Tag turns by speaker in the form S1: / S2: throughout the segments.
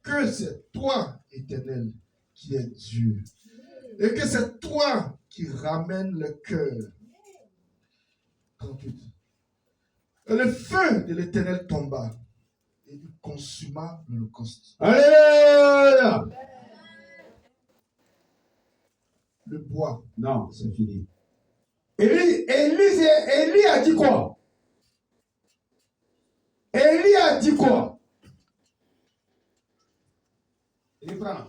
S1: que c'est toi, Éternel, qui es Dieu. Et que c'est toi qui ramène le cœur. 38. Et le feu de l'Éternel tomba et il consuma l'holocauste.
S2: Alléluia.
S1: Le bois.
S2: Non, c'est fini. Élie a dit quoi? Élie a dit quoi?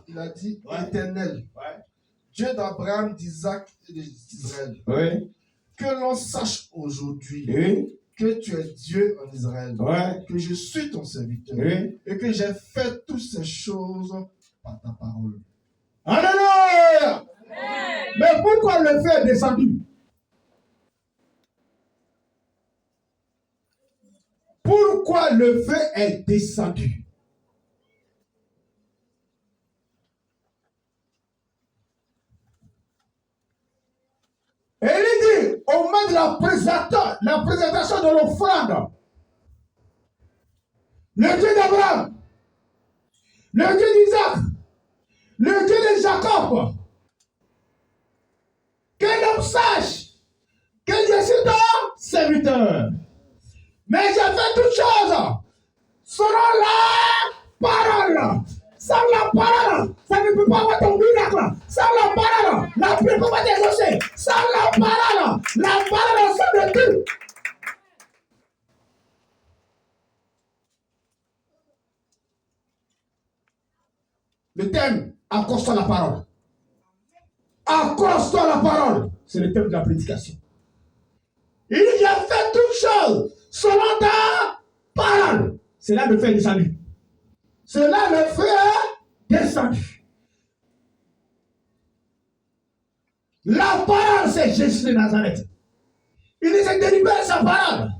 S1: Il a dit, Éternel, Dieu d'Abraham, d'Isaac et d'Israël, que l'on sache aujourd'hui que tu es Dieu en Israël, que je suis ton serviteur et que j'ai fait toutes ces choses par ta parole.
S2: Alléluia! Mais pourquoi le feu est descendu? Pourquoi le feu est descendu? Et il dit, au moment de la présentation de l'offrande, le Dieu d'Abraham, le Dieu d'Isaac, le Dieu de Jacob, que l'homme sache que je suis ton serviteur. Mais j'ai fait toutes choses selon la parole. Sans la parole, ça ne peut pas avoir ton miracle. Sans la parole, la prière ne peut pas t'exaucer. Sans la parole c'est de tout. Le thème, accroche-toi à la parole. Accroche-toi à la parole. C'est le thème de la prédication. Il dit, j'ai fait toutes choses selon ta parole. C'est là le feu est descendu. C'est là le feu est descendu. La parole, c'est Jésus de Nazareth. Il dit, c'est délibéré sa parole.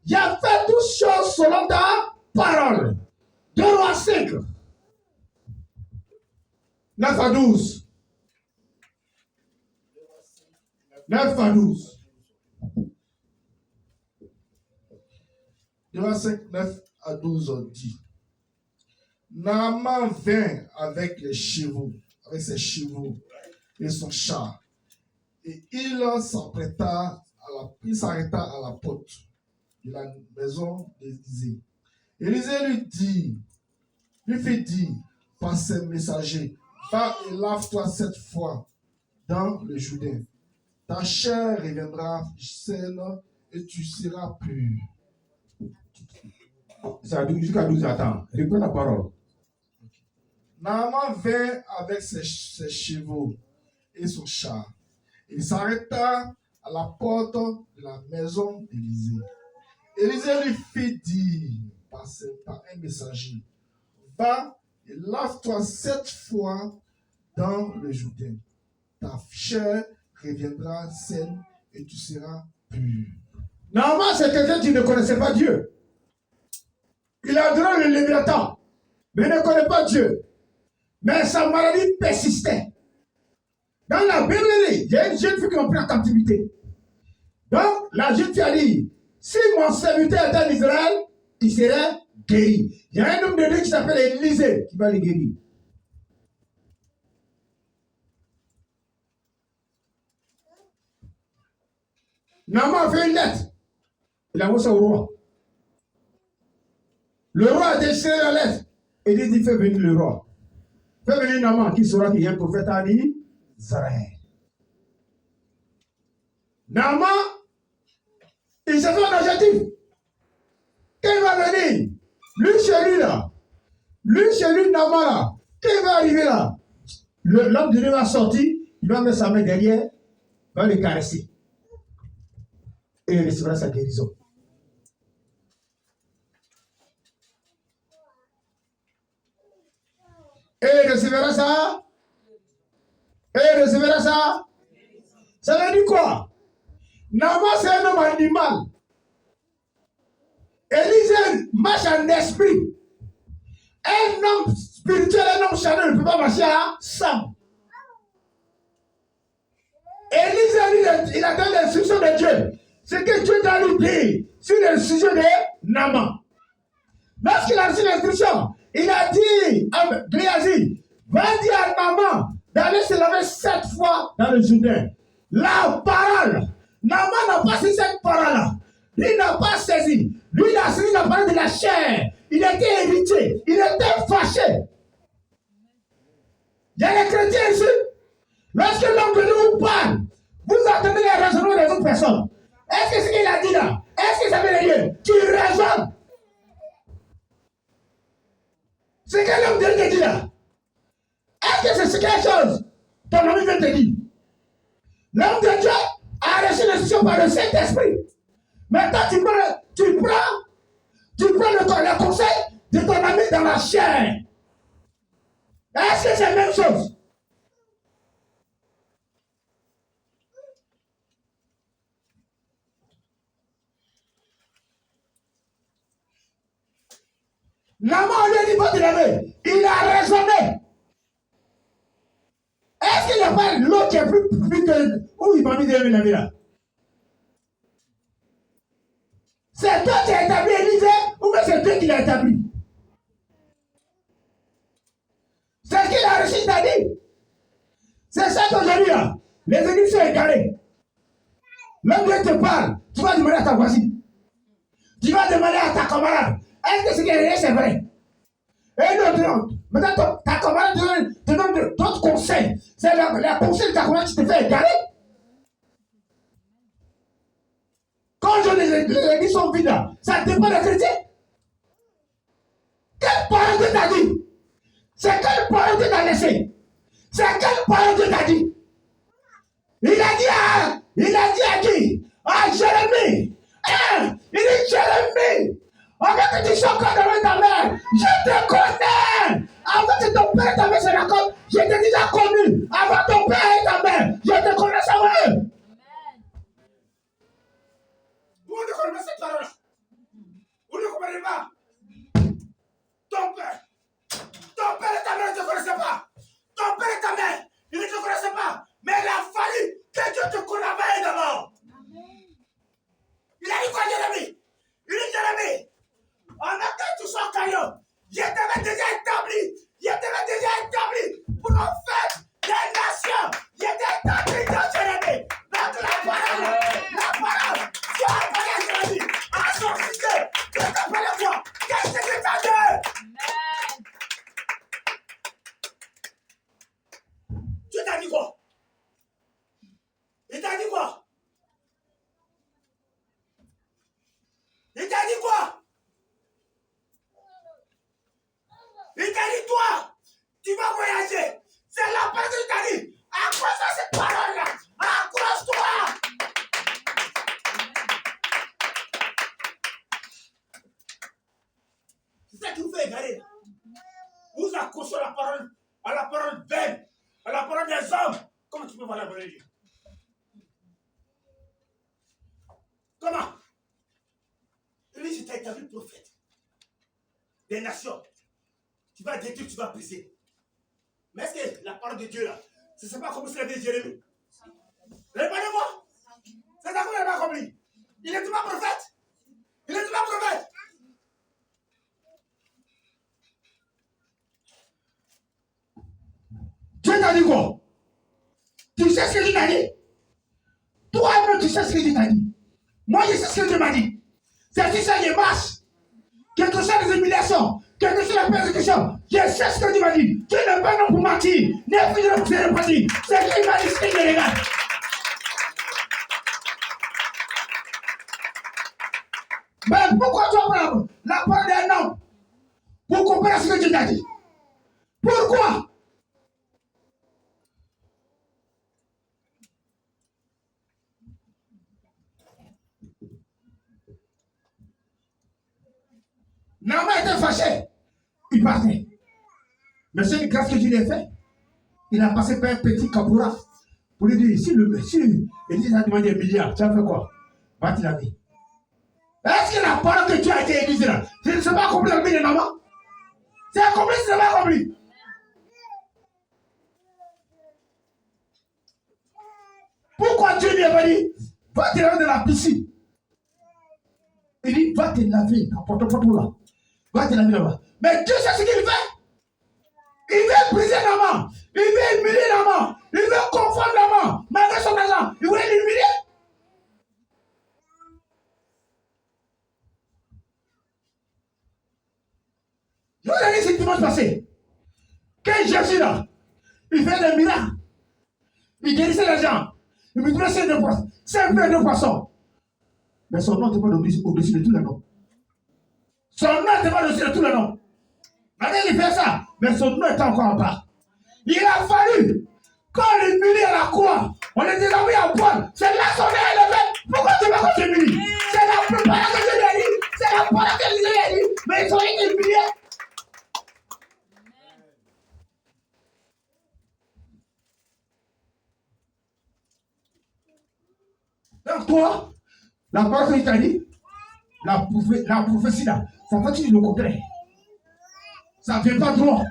S2: J'ai fait toutes choses selon ta parole. 2 Rois 5. 9 à 12. 9 à 12.
S1: 2 Rois 5, 9 à 12, on dit. Naaman vint avec ses chevaux et son char. Et il s'arrêta à la porte de la maison d'Élisée. Élisée lui fit dire par ses messagers, va et lave-toi 7 fois dans le Jourdain. Ta chair reviendra saine et tu seras pur.
S2: Ça dit jusqu'à 12 attends. Reprends la parole.
S1: Naaman vint avec ses chevaux et son char. Il s'arrêta à la porte de la maison d'Élisée. Élisée lui fit dire par un messager, va et lave-toi 7 fois dans le Jourdain. Ta chair reviendra saine et tu seras pur.
S2: Naaman, c'est quelqu'un qui ne connaissait pas Dieu. Il a adoré le Léviathan, mais ne connaît pas Dieu. Mais sa maladie persistait. Dans la Bible, il y a une jeune fille qui m'a pris en captivité. Donc, la jeune fille a dit, si mon serviteur est en Israël, il serait guéri. Il y a un homme de Dieu qui s'appelle Élisée qui va le guérir. Naaman a fait une lettre. Il a envoyé ça au roi. Le roi a déchiré la lettre. Et il dit, fais venir le roi. Fais venir Naaman qui saura qu'il y a un prophète en Israël. Naaman, il s'est fait un adjectif. Quand il va venir, lui chez lui, Naaman là, quand il va arriver là, l'homme de Dieu va sortir, il va mettre sa main derrière, va le caresser. Et il recevra sa guérison. Et il recevra ça. Et il recevra ça. Ça veut dire quoi? Naaman, c'est un homme animal. Élisée marche en esprit. Un homme spirituel, un homme charnel ne peut pas marcher ensemble. Élisée, il a donné l'instruction de Dieu. C'est que Dieu doit lui dire sur l'instruction de Naaman. Lorsqu'il a reçu l'instruction, il a dit à Géasi, va dire à maman d'aller se laver 7 fois dans le Jourdain. La parole, Naaman n'a pas saisi cette parole-là. Lui n'a pas saisi. Lui, il a saisi la parole de la chair. Il était irrité. Il était fâché. Il y a les chrétiens ici. Lorsque l'homme de Dieu vous parle, vous entendez les raisonnements des autres personnes. Est-ce que ce qu'il a dit là, est-ce que ça veut dire tu raisonnes? C'est que l'homme de Dieu te dit là. Est-ce que c'est quelque chose ton ami vient te dire? L'homme de Dieu a reçu l'instruction par le Saint-Esprit. Maintenant, tu prends le conseil de ton ami dans la chair. Est-ce que c'est la même chose? Naaman, on lui a dit, va te laver. Il a raisonné. Est-ce qu'il n'y a pas l'eau qui est plus que... Où il m'a mis de laver là? C'est toi qui as établi Élisée ou bien c'est Dieu qui l'a établi? C'est ce qu'il a reçu, il t'a dit. C'est ça qu'aujourd'hui là, les églises sont égarées. L'homme Dieu te parle, tu vas demander à ta voisine. Tu vas demander à ta camarade. Est-ce que ce qui est réel, c'est vrai? Et non. Maintenant, ta camarade te donne d'autres conseils. C'est le conseil de ta camarade qui te fait égarer. Quand les églises sont vides là, ça dépend des chrétiens. Quelle parole Dieu t'a dit? C'est quelle parole Dieu t'a laissé? C'est quelle parole Dieu t'a dit? Il a dit à qui? À Jérémie. Il dit Jérémie, avant que tu sois encore dans ta mère, je te connais. Avant que ton père et ta mère se rencontrent, je t'ai déjà connu. Avant ton père et ta mère, je te connais ça. Vous ne connaissez cette parole-là? Vous ne comprenez pas? Ton père et ta mère ne te connaissaient pas. Ton père et ta mère, ils ne te connaissaient pas. Mais il a fallu que Dieu te connaisse d'abord. Il a dit quoi, Jérémie? Il dit, Jérémie, en attendant que tu sois caillot, je t'avais déjà établi pour en faire des nations. Je t'ai établi dans Jérémie. Donc la parole, tu as appelé Jérémie, à son sujet, tu t'appelles quoi? Qu'est-ce que tu t'as dit? Tu t'as dit quoi? Il t'a dit quoi? Il t'a dit quoi? Il t'a dit toi, tu vas voyager. C'est la parole qu'il t'a dit. Accroche à cette parole-là. Accroche-toi. C'est ça qui vous fait égarer. Vous accrochez à la parole vaine, à la parole des hommes. Comment tu peux voir la parole de Dieu? Comment? Il dit, je t'ai établi prophète des nations. Tu vas détruire, tu vas briser. Mais est-ce que la parole de Dieu là, ce n'est pas comme ce l'avait Jérémie? Répondez-moi. C'est ça qu'on n'a pas compris. Il n'était pas prophète. Il n'était pas prophète. Dieu t'a dit quoi? Tu sais ce que Dieu t'a dit? Toi-même, tu sais ce que Dieu t'a dit. Moi, je sais ce que Dieu m'a dit. C'est si ça, je marche. Quelles que soient les humiliations, quelle que soit la persécution, je sais ce que Dieu m'a dit. Dieu n'est pas non pour mentir, n'est plus non pour se repartir. C'est ce qu'il m'a dit, ce qu'il me regarde. Mais pourquoi tu prends la parole d'un homme pour comprendre ce que Dieu t'a dit? Pourquoi? Naaman était fâché. Il partait. Mais c'est une grâce que Dieu lui a fait. Il a passé par un petit capoura pour lui dire, si Élise a demandé 1 milliard, tu as fait quoi? Va-t-il la vie? Est-ce que la parole que tu as été élisée là, tu ne sais pas accompli la vie de Naaman? C'est accompli, tu ne sais pas accompli. Pourquoi Dieu lui a pas dit, va te laver de la piscine? Il dit, va te laver, apporte-toi là. Va te laver là-bas. Mais Dieu sait ce qu'il fait. Il veut humilier l'amant. Il veut confondre l'amant. Malgré son argent, il voulait l'humilier. Je vous ai dit ce dimanche passé. Quand Jésus là, il fait des miracles. Il guérissait les gens. Il me dressait deux poissons. 5 pains de poissons. Mais son nom n'était pas au-dessus de tous les noms. Son nom n'était pas au-dessus de tous les noms. Maintenant, il fait ça. Mais son nom était encore en bas. Il a fallu, quand on l'humilie à la croix, on est déshabillé à poil. C'est là son nom est élevé. Pourquoi tu vas qu'on t'humilie? C'est la parole que je lui ai dit. C'est la parole que je lui ai dit. Mais ils ont été humiliés. Donc toi, la parole que je t'ai dit, la prophétie là, ça fait toujours le contraire. Ça ne vient pas droit.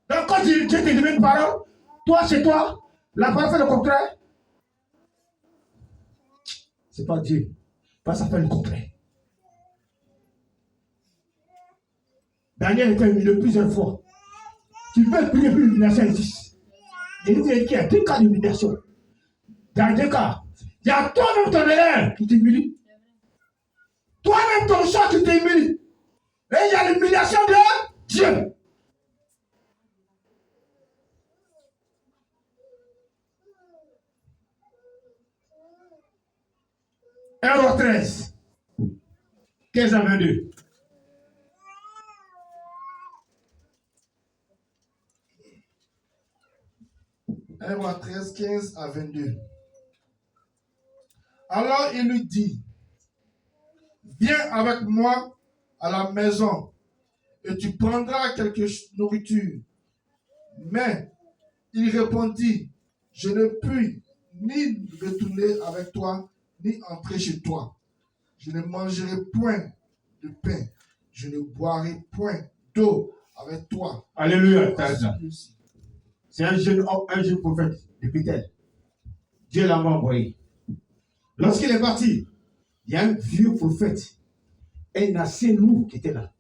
S2: Donc quand Dieu te donne une parole, toi chez toi, la parole fait le contraire. C'est pas Dieu. Pas ça fait le contraire. Daniel était humilié plusieurs fois. Tu peux prier plus l'humiliation existe. Il dit qu'il y a 2 cas d'humiliation. Dans 2 cas, il y a toi-même ton élève qui t'humilie. Toi-même ton chat qui t'humilie. Et il y a l'humiliation de Dieu. Héros 13, 15 à 22.
S1: Hébreux 13, 15 à 22. Alors il lui dit, viens avec moi à la maison et tu prendras quelque nourriture. Mais il répondit, je ne puis ni retourner avec toi, ni entrer chez toi. Je ne mangerai point de pain, je ne boirai point d'eau avec toi.
S2: Alléluia. C'est un jeune prophète de Bethel. Dieu l'a envoyé. Lorsqu'il est parti, il y a un vieux prophète, un assez lourd qui était là.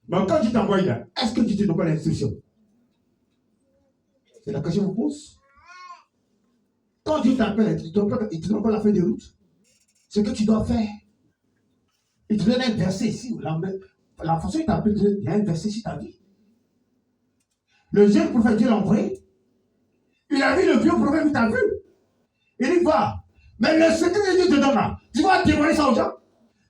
S2: Mais quand tu t'envoies là, est-ce que tu te donnes pas l'instruction? C'est la question que je vous pose. Quand Dieu t'appelle, il ne te donne pas la feuille de route. Ce que tu dois faire. Il te donne un verset ici. La façon dont il t'appelle, il y a un verset sur ta vie. Le jeune prophète, Dieu l'a envoyé. Il a vu le vieux prophète, il t'a vu. Il dit, va. Mais le secret que Dieu te donne là, tu vas témoigner ça aux gens.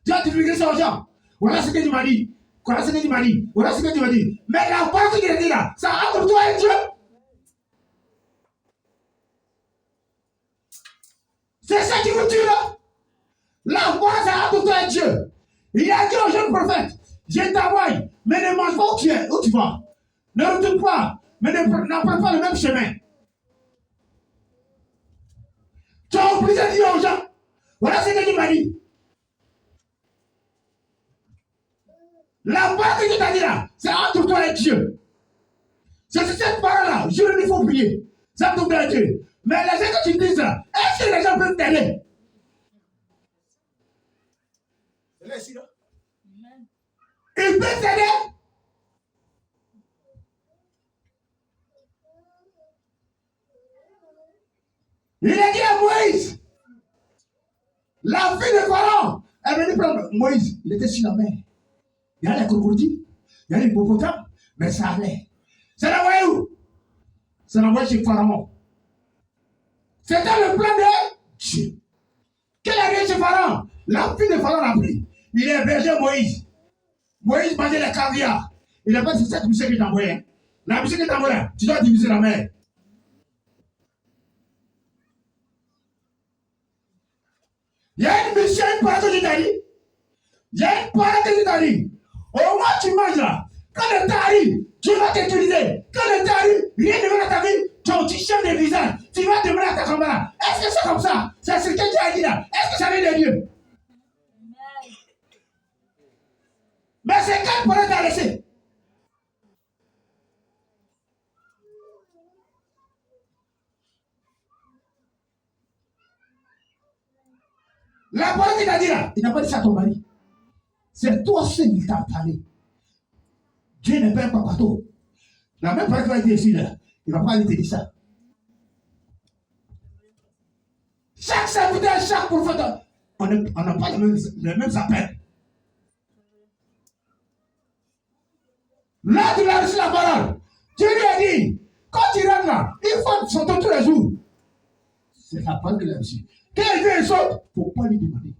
S2: Tu vas divulguer ça aux gens. Voilà ce que tu m'as dit. Voilà ce que tu m'as dit. Voilà ce que tu m'as dit. Mais la parole qu'il a dit là, ça entre toi et Dieu. C'est ça qui vous tue là. La parole, ça entre toi et Dieu. Il a dit au jeune prophète, je t'envoie, mais ne mange pas où tu vas. Ne retourne pas, mais n'apprends pas le même chemin. Tu as obligé de dire aux gens, voilà ce que tu m'as dit. La parole que tu t'as dit là, c'est entre toi et Dieu. C'est sur cette parole-là, je il faut prier. C'est entre toi et Dieu. Mais les gens que tu dis là, est-ce que les gens peuvent t'aider? C'est là ici là. Ils peuvent t'aider. Il a dit à Moïse, la fille de Pharaon, elle est venue prendre Moïse. Il était sur la mer. Il y a les crocodiles, il y a les hippopotames, mais ça allait. C'est l'envoyé où? C'est l'envoyé chez Pharaon. C'était le plan de Dieu. Quel est chez Pharaon? La fille de Pharaon l'a pris. Il est hébergé Moïse. Moïse mangeait les caviar. Il n'a pas dit cette mission qui est envoyée. La mission qui est envoyée, tu dois diviser la mer. Il y a une mission, une parole que je t'ai dit. Il y a une parole que je t'ai dit. Au moins tu manges là. Quand le temps arrive, tu vas t'utiliser. Quand le temps arrive, rien ne va dans ta vie. Tu changes de visage. Tu vas demander à ta camarade. Est-ce que c'est comme ça? C'est ce que tu as dit là. Est-ce que ça vient de Dieu? Mais c'est quelle parole t'as laissé? La parole qu'il t'a dit là, il n'a pas dit ça à ton mari. C'est toi seul qui t'a parlé. Dieu n'est pas un papato. La même parole qui va dire ici, là, il ne va pas aller te dire ça. Chaque serviteur, chaque prophète, on n'a pas les mêmes appels. Là, tu as reçu la parole. Dieu lui a dit, quand tu rentres là, il faut son temps tous les jours. C'est la parole qu'il a reçue. Quand il vient et saute, il ne faut pas lui demander.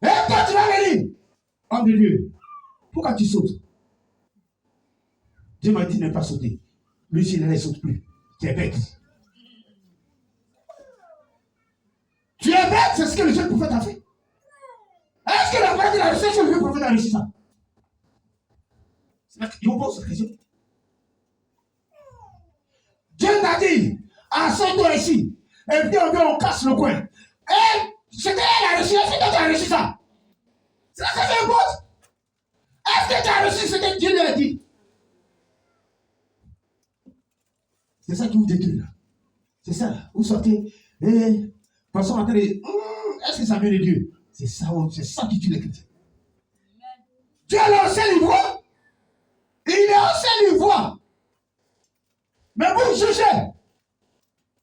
S2: Et quand tu vas venir, homme de Dieu, pourquoi tu sautes? Dieu m'a dit de ne pas sauter. Lui, s'il ne saute plus, tu es bête. Tu es bête, c'est ce que le jeune prophète a fait. Est-ce que la parole de la recherche sur le vieux prophète a réussi ça? Il vous pose cette question. Dieu t'a dit, assois-toi ici. Et puis on casse le coin. Et c'était elle a reçu, est-ce que tu as reçu ça? C'est ça que je pose. Est-ce que tu as reçu ce que Dieu lui a dit? C'est ça qui vous détruit là. C'est ça là. Vous sortez, et passons en train de est-ce que ça vient de Dieu? C'est ça qui tue les chrétiens. Dieu est au ciel, il voit. Il est au ciel, il voit. Mais vous jugez.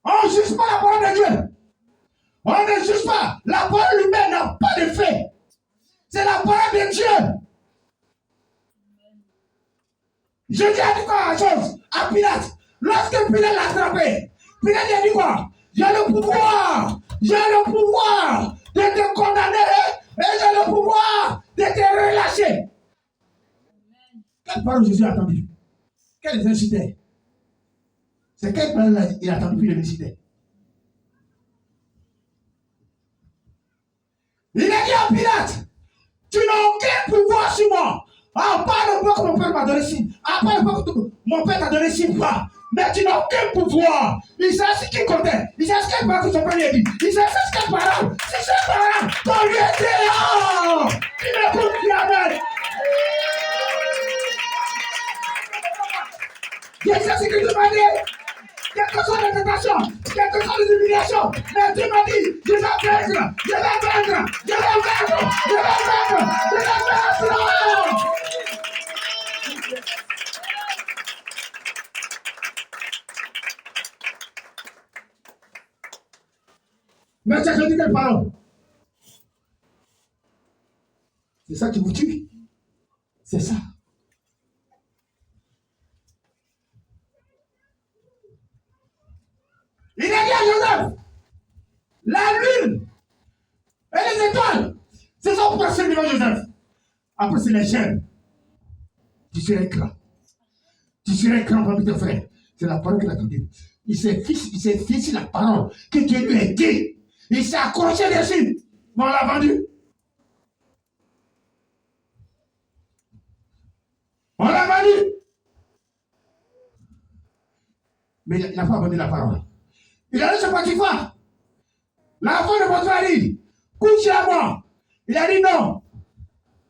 S2: On ne juge pas la parole de Dieu. On ne juge pas. La parole humaine n'a pas de fait. C'est la parole de Dieu. Je dis à dit quoi chose à Pilate. Lorsque Pilate l'a attrapé, Pilate a dit quoi? J'ai le pouvoir. J'ai le pouvoir de te condamner et j'ai le pouvoir de te relâcher. Quelle parole Jésus a attendu? Quelle incité? C'est quelle parole il a attendu puis il incité? Il a dit à Pilate, tu n'as aucun pouvoir sur moi. À part le pouvoir que mon père m'a donné ici. À part le pouvoir que mon père t'a donné ici, pas. Mais tu n'as aucun pouvoir. Il sait ce qu'il comptait. Il sait ce qu'il parle que son père lui a dit. Il sait ce qu'il parle. C'est ce parole qu'on lui a dit. Il écoute qui amène. Il sait ce qu'il m'a dit. Quelque chose de tentation, quelque chose d'humiliation. Mais Dieu m'a dit, je vais vaincre, je vais vaincre, je vais vaincre, je vais vaincre, je vais vaincre. Mais tu as dit quelle parole? C'est ça qui vous tue. C'est ça. Il a dit à Joseph, la lune et les étoiles se sont passées devant Joseph. Après, c'est les chaînes. Tu seras écran. Tu seras écran parmi tes frères. C'est la parole qu'il a dit. Il s'est fié sur la parole que Dieu lui a dit. Il s'est accroché dessus. Mais on l'a vendu. On l'a vendu. Mais il n'a pas vendu la parole. Il a dit ce Potiphar. La femme de Potiphar a dit, couche à moi. Il a dit non.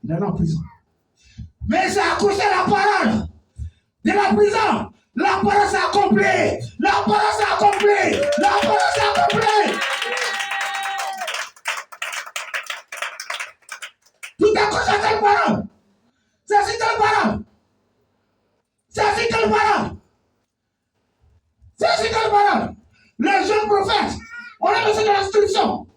S2: Il est en prison. Mais c'est accroché à la parole de la prison. La parole s'est accomplie. La parole s'est accomplie. La parole s'est accomplie. Tout accroché à quelle parole? C'est ainsi quelle parole? C'est ainsi quelle parole? C'est ainsi quelle parole? Les jeunes prophètes, on a besoin de l'instruction.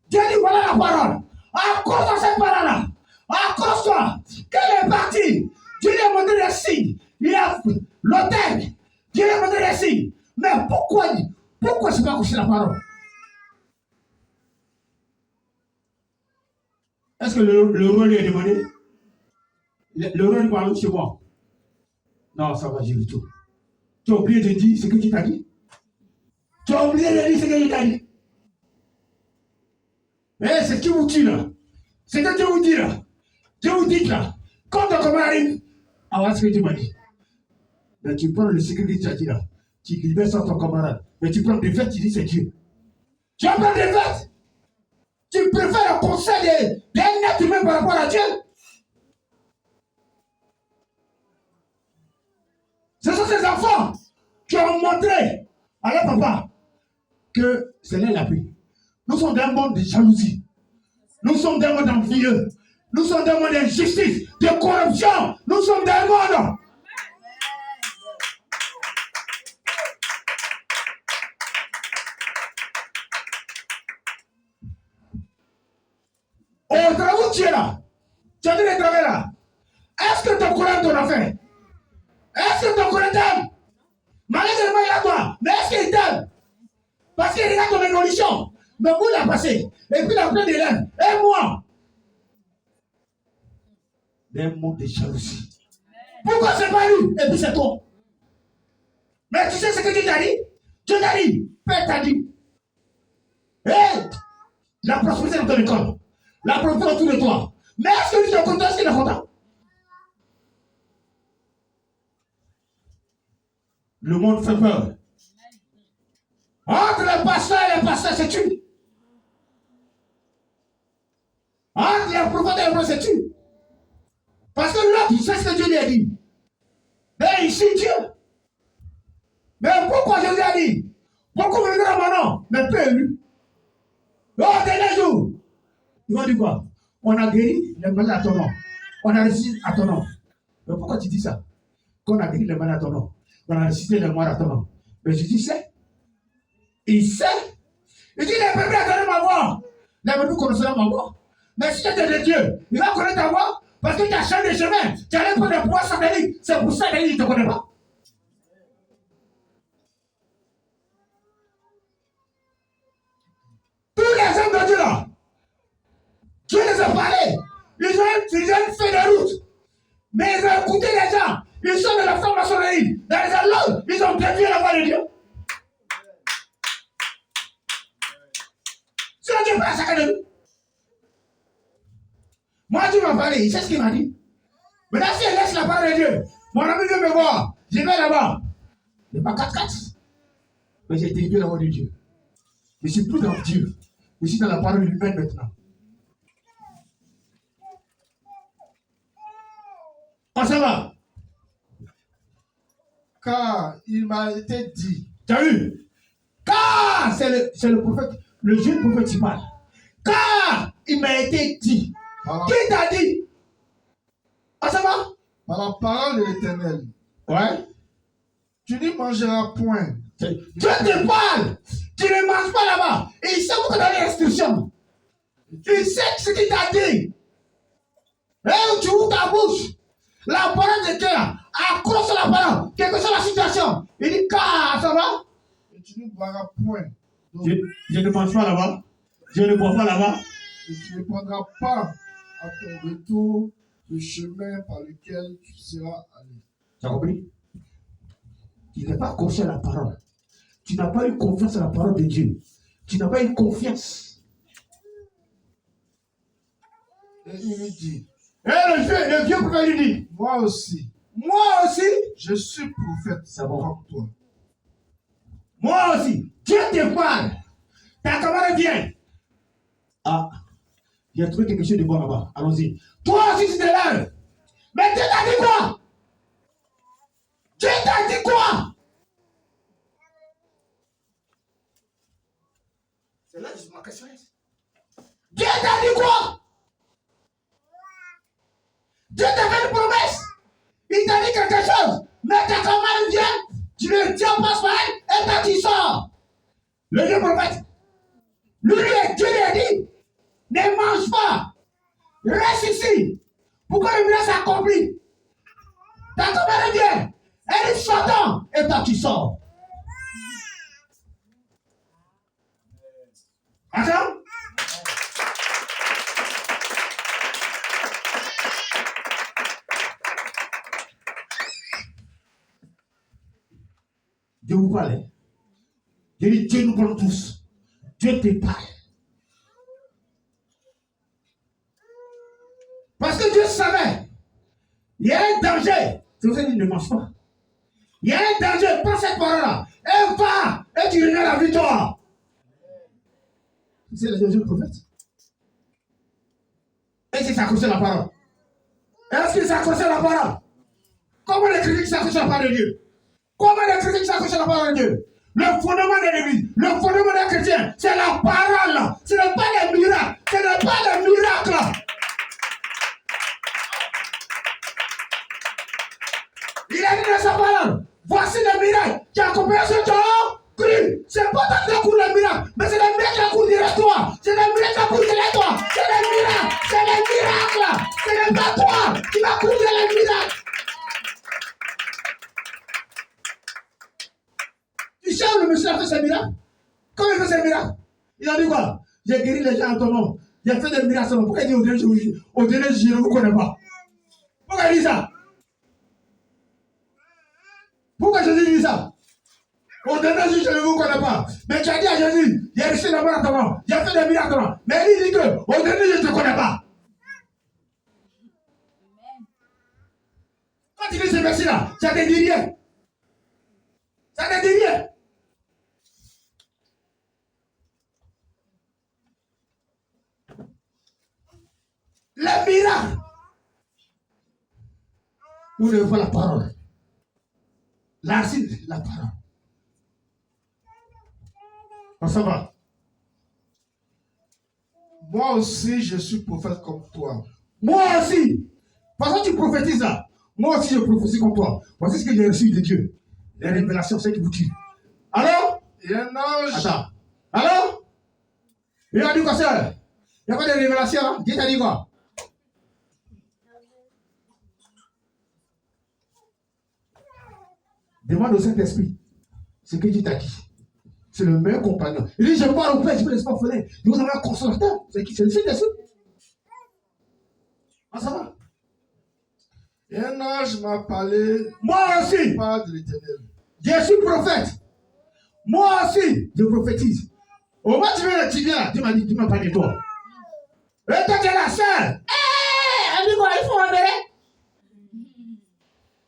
S2: Dieu dit voilà la parole. Accroche à cette parole-là. Accroche-toi. Quelle est partie? Dieu lui a montré des signes. Il a l'autel. Dieu lui a montré des signes. Mais pourquoi je ne suis pas accroché à la parole? Est-ce que le roi lui a demandé? Le roi lui parle chez moi. Non, ça va, j'ai vu tout. Tu as oublié de dire ce que tu t'as dit? Tu as oublié de dire ce que tu t'as dit? Eh, c'est qui vous tue là? C'est que Dieu vous dit là. Dieu vous dit là. Quand ton commande arrive, alors ce que tu m'as dit. Mais tu prends le secret que tu as dit là. Tu libères sur ton camarade. Mais tu prends des fêtes, tu dis c'est Dieu. Tu vas prendre des fêtes. Tu préfères le conseil d'un être humain par rapport à Dieu. Ce sont ces enfants qui ont montré à leur papa que c'est là la paix. Nous sommes dans un monde de jalousie. Nous sommes dans un monde envieux. Nous sommes dans un monde d'injustice, de corruption. Nous sommes dans un monde. Au travail où tu es là, tu as dit de travailler là. Est-ce que ton courant ton affaire? Est-ce que ton courant t'aime? Malheureusement, il a toi. Mais est-ce qu'il t'aime? Parce qu'il regarde ton évolution. Mais vous l'a passé. Et puis il a plein d'élèves. Et moi? Des mots de jalousie. Pourquoi c'est pas lui? Et puis c'est toi. Mais tu sais ce que Dieu t'a dit? Dieu t'a dit. Père t'a dit. Hé! La prospérité dans ton école. La prospérité autour de toi. Mais est-ce que lui est content? Est-ce qu'il est content? Le monde fait peur. Entre le pasteur et le pasteur, c'est tu. Entre le prophète et le prophète, c'est tu. Parce que l'autre, c'est ce que Dieu lui a dit. Mais ici, Dieu. Mais pourquoi Jésus a dit? Beaucoup me viendront à mon nom, mais peu élu. Oh, dernier jour. Ils vont dire quoi? On a guéri les malades à ton nom. On a réussi à ton nom. Mais pourquoi tu dis ça? Qu'on a guéri les malades à ton nom. On a récité les morts à ton nom. Mais Jésus sait. Il sait. Il dit les bébés attendent ma voix. Les bébés connaissent ma voix. Mais si tu es de Dieu, il va connaître ta voix parce que tu as changé de chemin. Tu allais prendre des pouvoirs sataniques. C'est pour ça qu'il ne te connaît pas. Tous les hommes de Dieu là, Dieu les a parlé. Ils ont fait des routes. Mais ils ont écouté les gens. Ils sont de la franc-maçonnerie. Dans les allots, ils ont dévié la voix de Dieu. C'est Dieu pas chacun de nous. Moi, Dieu m'a parlé. Il sait ce qu'il m'a dit. Maintenant, si elle laisse la parole de Dieu, mon ami vient me voir. Je vais là-bas. Il n'est pas 4-4. Mais j'ai dévié la voix de Dieu. Je ne suis plus dans Dieu. Je suis dans la parole humaine maintenant. On s'en va.
S1: Car il m'a été dit.
S2: Tu as vu? Car c'est le prophète, le jeune prophète qui parle. Car il m'a été dit. Qui t'a dit? On s'en va?
S1: Par la parole de l'Éternel.
S2: Ouais.
S1: Tu n'y mangeras point.
S2: Dieu te parle. Tu ne manges pas là-bas. Et il sait où te donner l'instruction. Il sait ce qu'il t'a dit. Et tu ouvres ta bouche. La parole de Dieu, accroche la parole. Quelle que soit la situation. Il dit, car, ça va?
S1: Et tu ne boiras point.
S2: Je ne mange pas là-bas. Je ne bois pas là-bas.
S1: Et tu ne prendras pas à ton retour le chemin par lequel tu seras allé.
S2: Tu as compris? Tu n'es pas accroché à la parole. Tu n'as pas eu confiance à la parole de Dieu. Tu n'as pas eu confiance.
S1: Et il lui dit.
S2: Et le vieux prophète lui dit.
S1: Moi aussi.
S2: Moi aussi.
S1: Je suis prophète.
S2: C'est bon.
S1: Comme toi.
S2: Moi aussi. Dieu te parle. Ta camarade vient. Ah. Il a trouvé quelque chose de bon là-bas. Allons-y. Toi aussi tu te lèves. Mais Dieu t'a dit quoi? Dieu t'a dit quoi? C'est là que ma question est. Dieu t'a dit quoi? Dieu t'a fait une promesse. Il t'a dit quelque chose. Mais ta camarade vient. Tu le tiens en passe par elle et toi tu sors. Le vieux prophète. Lui, Dieu lui a dit. Ne mange pas. Reste ici. Pourquoi le miracle s'accomplit? Ta camarade vient. Elle est sortant. Et toi tu sors. Attends. Dieu vous parle. Dieu nous parle tous. Dieu te parle. Parce que Dieu savait. Il y a un danger. C'est pour ça qu'il ne mange pas. Il y a un danger. Prends cette parole-là. Et va. Et tu regardes la victoire. C'est le deuxième prophète. Et c'est s'accrocher à la parole. Est-ce qu'il s'accroche à la parole? Comment les critiques s'accrochent à la parole de Dieu? Comment les critiques s'accrochent à la parole de Dieu? Le fondement de l'église, le fondement des chrétiens, c'est la parole. Ce n'est pas les miracles. Ce n'est pas les miracles. Il a dit dans sa parole, voici les miracles qui accompagnent ce temps cru. C'est pas tant que cours les miracles, mais c'est les miracles qui accourent derrière toi. C'est les miracles qui accourent derrière toi. C'est les miracles. C'est les miracles. Ce n'est pas toi qui vas courir les miracles. Tu sais où le monsieur a fait ses miracles? Comment il fait ses miracles? Il a dit quoi? J'ai guéri les gens en ton nom. J'ai fait des miracles. Pourquoi il dit au dernier jour, je ne vous connais pas? Pourquoi il dit ça? Pourquoi Jésus dit ça? Au dernier jour, je ne vous connais pas. Mais tu as dit à Jésus, j'ai reçu la mort à ton nom. J'ai fait des miracles à ton nom. Mais il dit que au dernier jour, je ne te connais pas. Quand tu dis ce verset-là, ça ne te dit rien. Ça ne te dit rien. Les miracles. Vous devez voir la parole. La racine, la parole. On s'en va.
S1: Moi aussi, je suis prophète comme toi.
S2: Moi aussi. Parce que tu prophétises là. Moi aussi, je prophétise comme toi. Voici ce que j'ai reçu de Dieu. Les révélations, c'est qui vous tue. Alors?
S1: Et un ange.
S2: Attends. Alors? Il a dit quoi ça? Il n'y a pas de révélation. Hein? Dieu t'a dit quoi? Demande au Saint-Esprit ce que Dieu t'a dit. C'est le meilleur compagnon. Il dit, je parle au Père, je ne laisse pas orphelin. Nous avons un consolateur. C'est qui? C'est le Saint-Esprit. Ah, ça va?
S1: Et un ange m'a parlé.
S2: Moi aussi.
S1: Par de l'Éternel.
S2: Je suis prophète. Moi aussi, je prophétise. Au moins, tu viens, tu m'as dit, tu m'as parlé de toi. Et toi, tu es la seule. Elle dit quoi? Il faut enlever.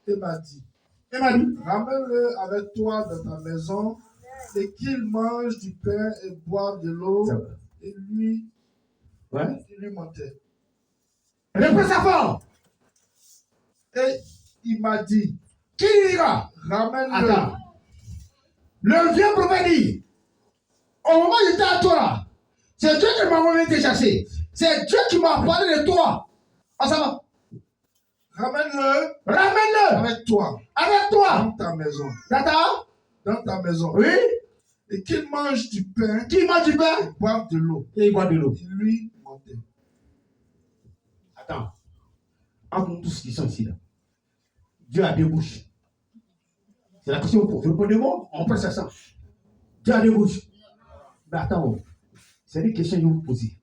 S1: Il m'a dit.
S2: Elle m'a dit.
S1: Ramène-le avec toi dans ta maison et qu'il mange du pain et boive de l'eau et lui mentait.
S2: Reprends sa forme.
S1: Et il m'a dit,
S2: Qui dira?
S1: ramène-le.
S2: Attends. Le vieux prophète dit, au moment où j'étais à toi là, c'est Dieu qui m'a envoyé te chercher. C'est Dieu qui m'a parlé de toi. Ah, ça va?
S1: Ramène-le
S2: Ramène-le
S1: avec toi
S2: avec toi
S1: dans ta maison.
S2: D'accord?
S1: Dans ta maison.
S2: Oui?
S1: Et qu'il mange du pain
S2: Qui mange du pain?
S1: et boive de l'eau.
S2: Et il boit de l'eau.
S1: Et lui mentait.
S2: Attends. Entre nous tous qui sont ici là. Dieu a deux bouches. C'est la question pour répondez-moi, on peut faire ça. Dieu a deux bouches. Mais attends, c'est une question que je vais vous poser.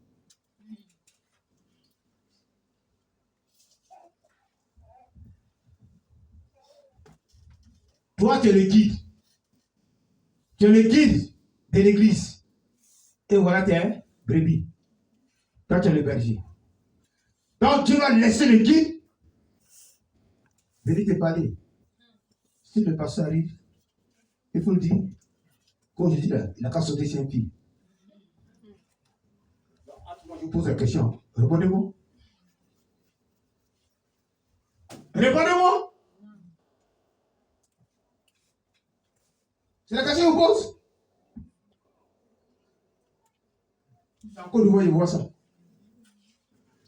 S2: Toi, tu es le guide. Tu es le guide de l'église. Et voilà, tu es un brebis. Toi, tu es le berger. Donc, tu vas laisser le guide venir te parler. Si le pasteur arrive, il faut le dire, comme je dis là, il n'a qu'à sauter sur un pied. Je vous pose la question. Répondez-moi. Répondez-moi. C'est la question que je vous pose. C'est en Côte d'Ivoire, je vois ça.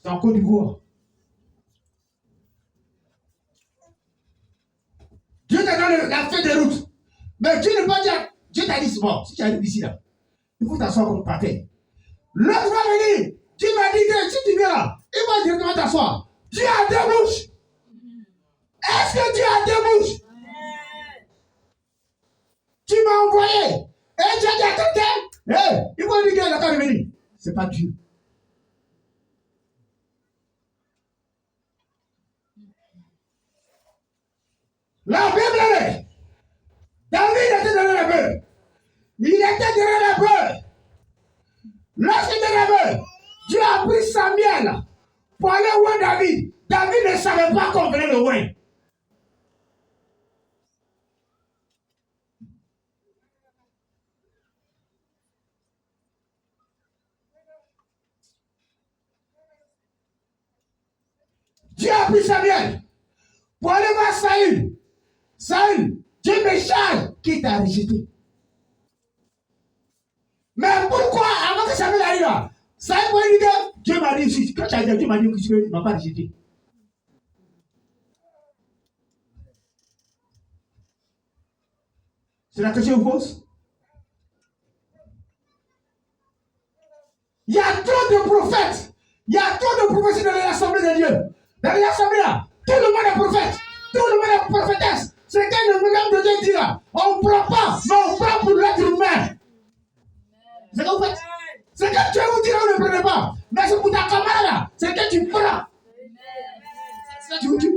S2: C'est en Côte d'Ivoire. Dieu t'a donné la feuille de route. Mais Dieu ne peut pas dire, Dieu t'a dit, bon, si tu arrives ici là, il faut t'asseoir comme par terre. L'autre va venir. Dieu m'a dit que si tu viens là, il va directement t'asseoir. Dieu a deux bouches. Est-ce que Dieu a deux bouches? Tu m'as envoyé. Et Dieu a dit à quelqu'un, il faut lui dire qu'il a qu'à revenir. C'est pas Dieu. La Bible est. David était derrière la bœuf. Il était derrière la bœuf. Lorsqu'il était derrière la bœuf, Dieu a pris Samuel pour aller voir David. David ne savait pas qu'on venait le voir. Dieu a pris Samuel pour aller voir Saül. Saül, Dieu me charge qui t'a rejeté. Mais pourquoi, avant que Samuel arrive là, Samuel dit que Dieu m'a dit, quand tu as dit, Dieu m'a dit qu'il ne m'a pas rejeté. C'est la question que je vous pose. Il y a trop de prophètes. Il y a trop de prophéties dans l'assemblée de Dieu. Dans l'assemblée là, tout le monde est prophète. Tout le monde est prophétesse. C'est quand le même de Dieu dit là, on ne prend pas, mais on prend pour l'être humain. C'est ce que vous faites. C'est que Dieu vous dit là, vous ne prenez pas. Mais c'est pour ta camarade là, c'est que tu prends. C'est ce que tu vous dis.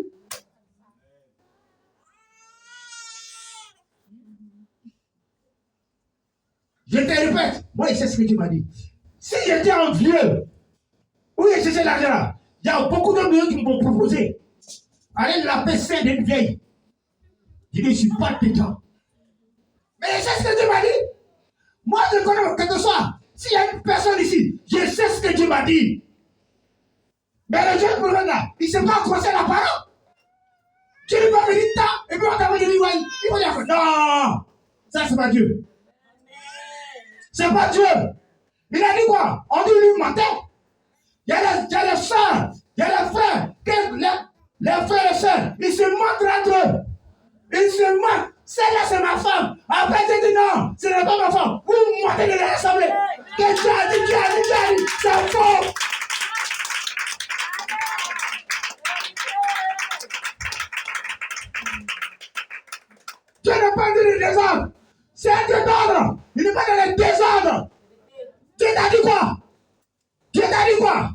S2: Je te répète, moi je sais ce que tu m'as dit. Si j'étais un vieux, où j'ai cherché l'argent là, il y a beaucoup d'hommes qui m'ont proposé. Allez la PC d'une vieille. Je dis, je ne suis pas dedans. Mais je sais ce que Dieu m'a dit. Moi, je connais quelque chose. S'il y a une personne ici, je sais ce que Dieu m'a dit. Mais le jeune prophète là, il ne sait pas accrocher la parole. Tu lui vas venir tant, et puis on t'a dit, il va dire, non, ça c'est pas Dieu. C'est pas Dieu. Il a dit quoi? On dit lui mentait. Il y a les soeurs, il y a les frères, les frères et sœurs, ils se montrent entre eux. Ils se mentent. Celle-là, c'est ma femme. Après, tu dis non, ce n'est pas ma femme. Vous mentez de l'assemblée. Que tu as dit, c'est faux. Dieu n'est pas dans le désordre. C'est un Dieu d'ordre. Il n'est pas dans le désordre. Dieu t'a dit quoi? Dieu t'a dit quoi?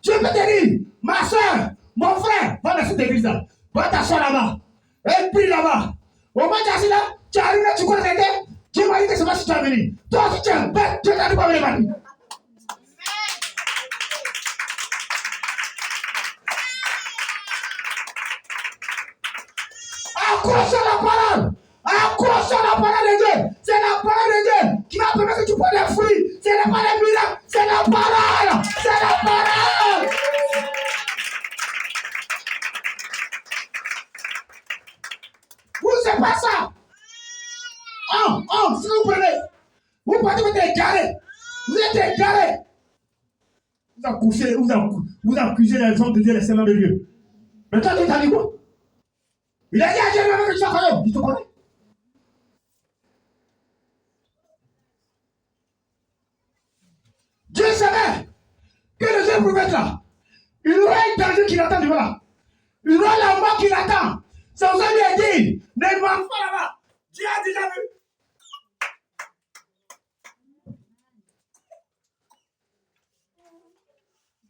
S2: Dieu peut te dire, ma soeur, mon frère, va dans cette église-là. Va t'asseoir là-bas. Et prie là-bas. Au moment où tu es assis là, tu arrives là, tu connais quelqu'un. Dieu m'a dit que c'est pas si tu as venu. Toi, si tu es bête, Dieu t'a dit pas venir. Accroche la parole. Accroche la parole de Dieu. C'est la parole de Dieu qui va permettre que tu prends des fruits. Ce n'est pas les miracles, c'est la parole. C'est la parole. Vous, c'est pas ça. Si vous prenez, vous partez, vous êtes égaré. Vous êtes égaré. Vous accusez les gens de Dieu, les seigneurs de Dieu. Mais toi, tu t'as dit quoi? Il a dit à Dieu même que tu sois quand même. Il te connaît. Dieu savait que le jeune prophète là, il aura un danger qui l'attend devant là. Il aura la mort qui l'attend. C'est pour ça qu'il a dit, ne mange pas là-bas. Dieu a déjà vu.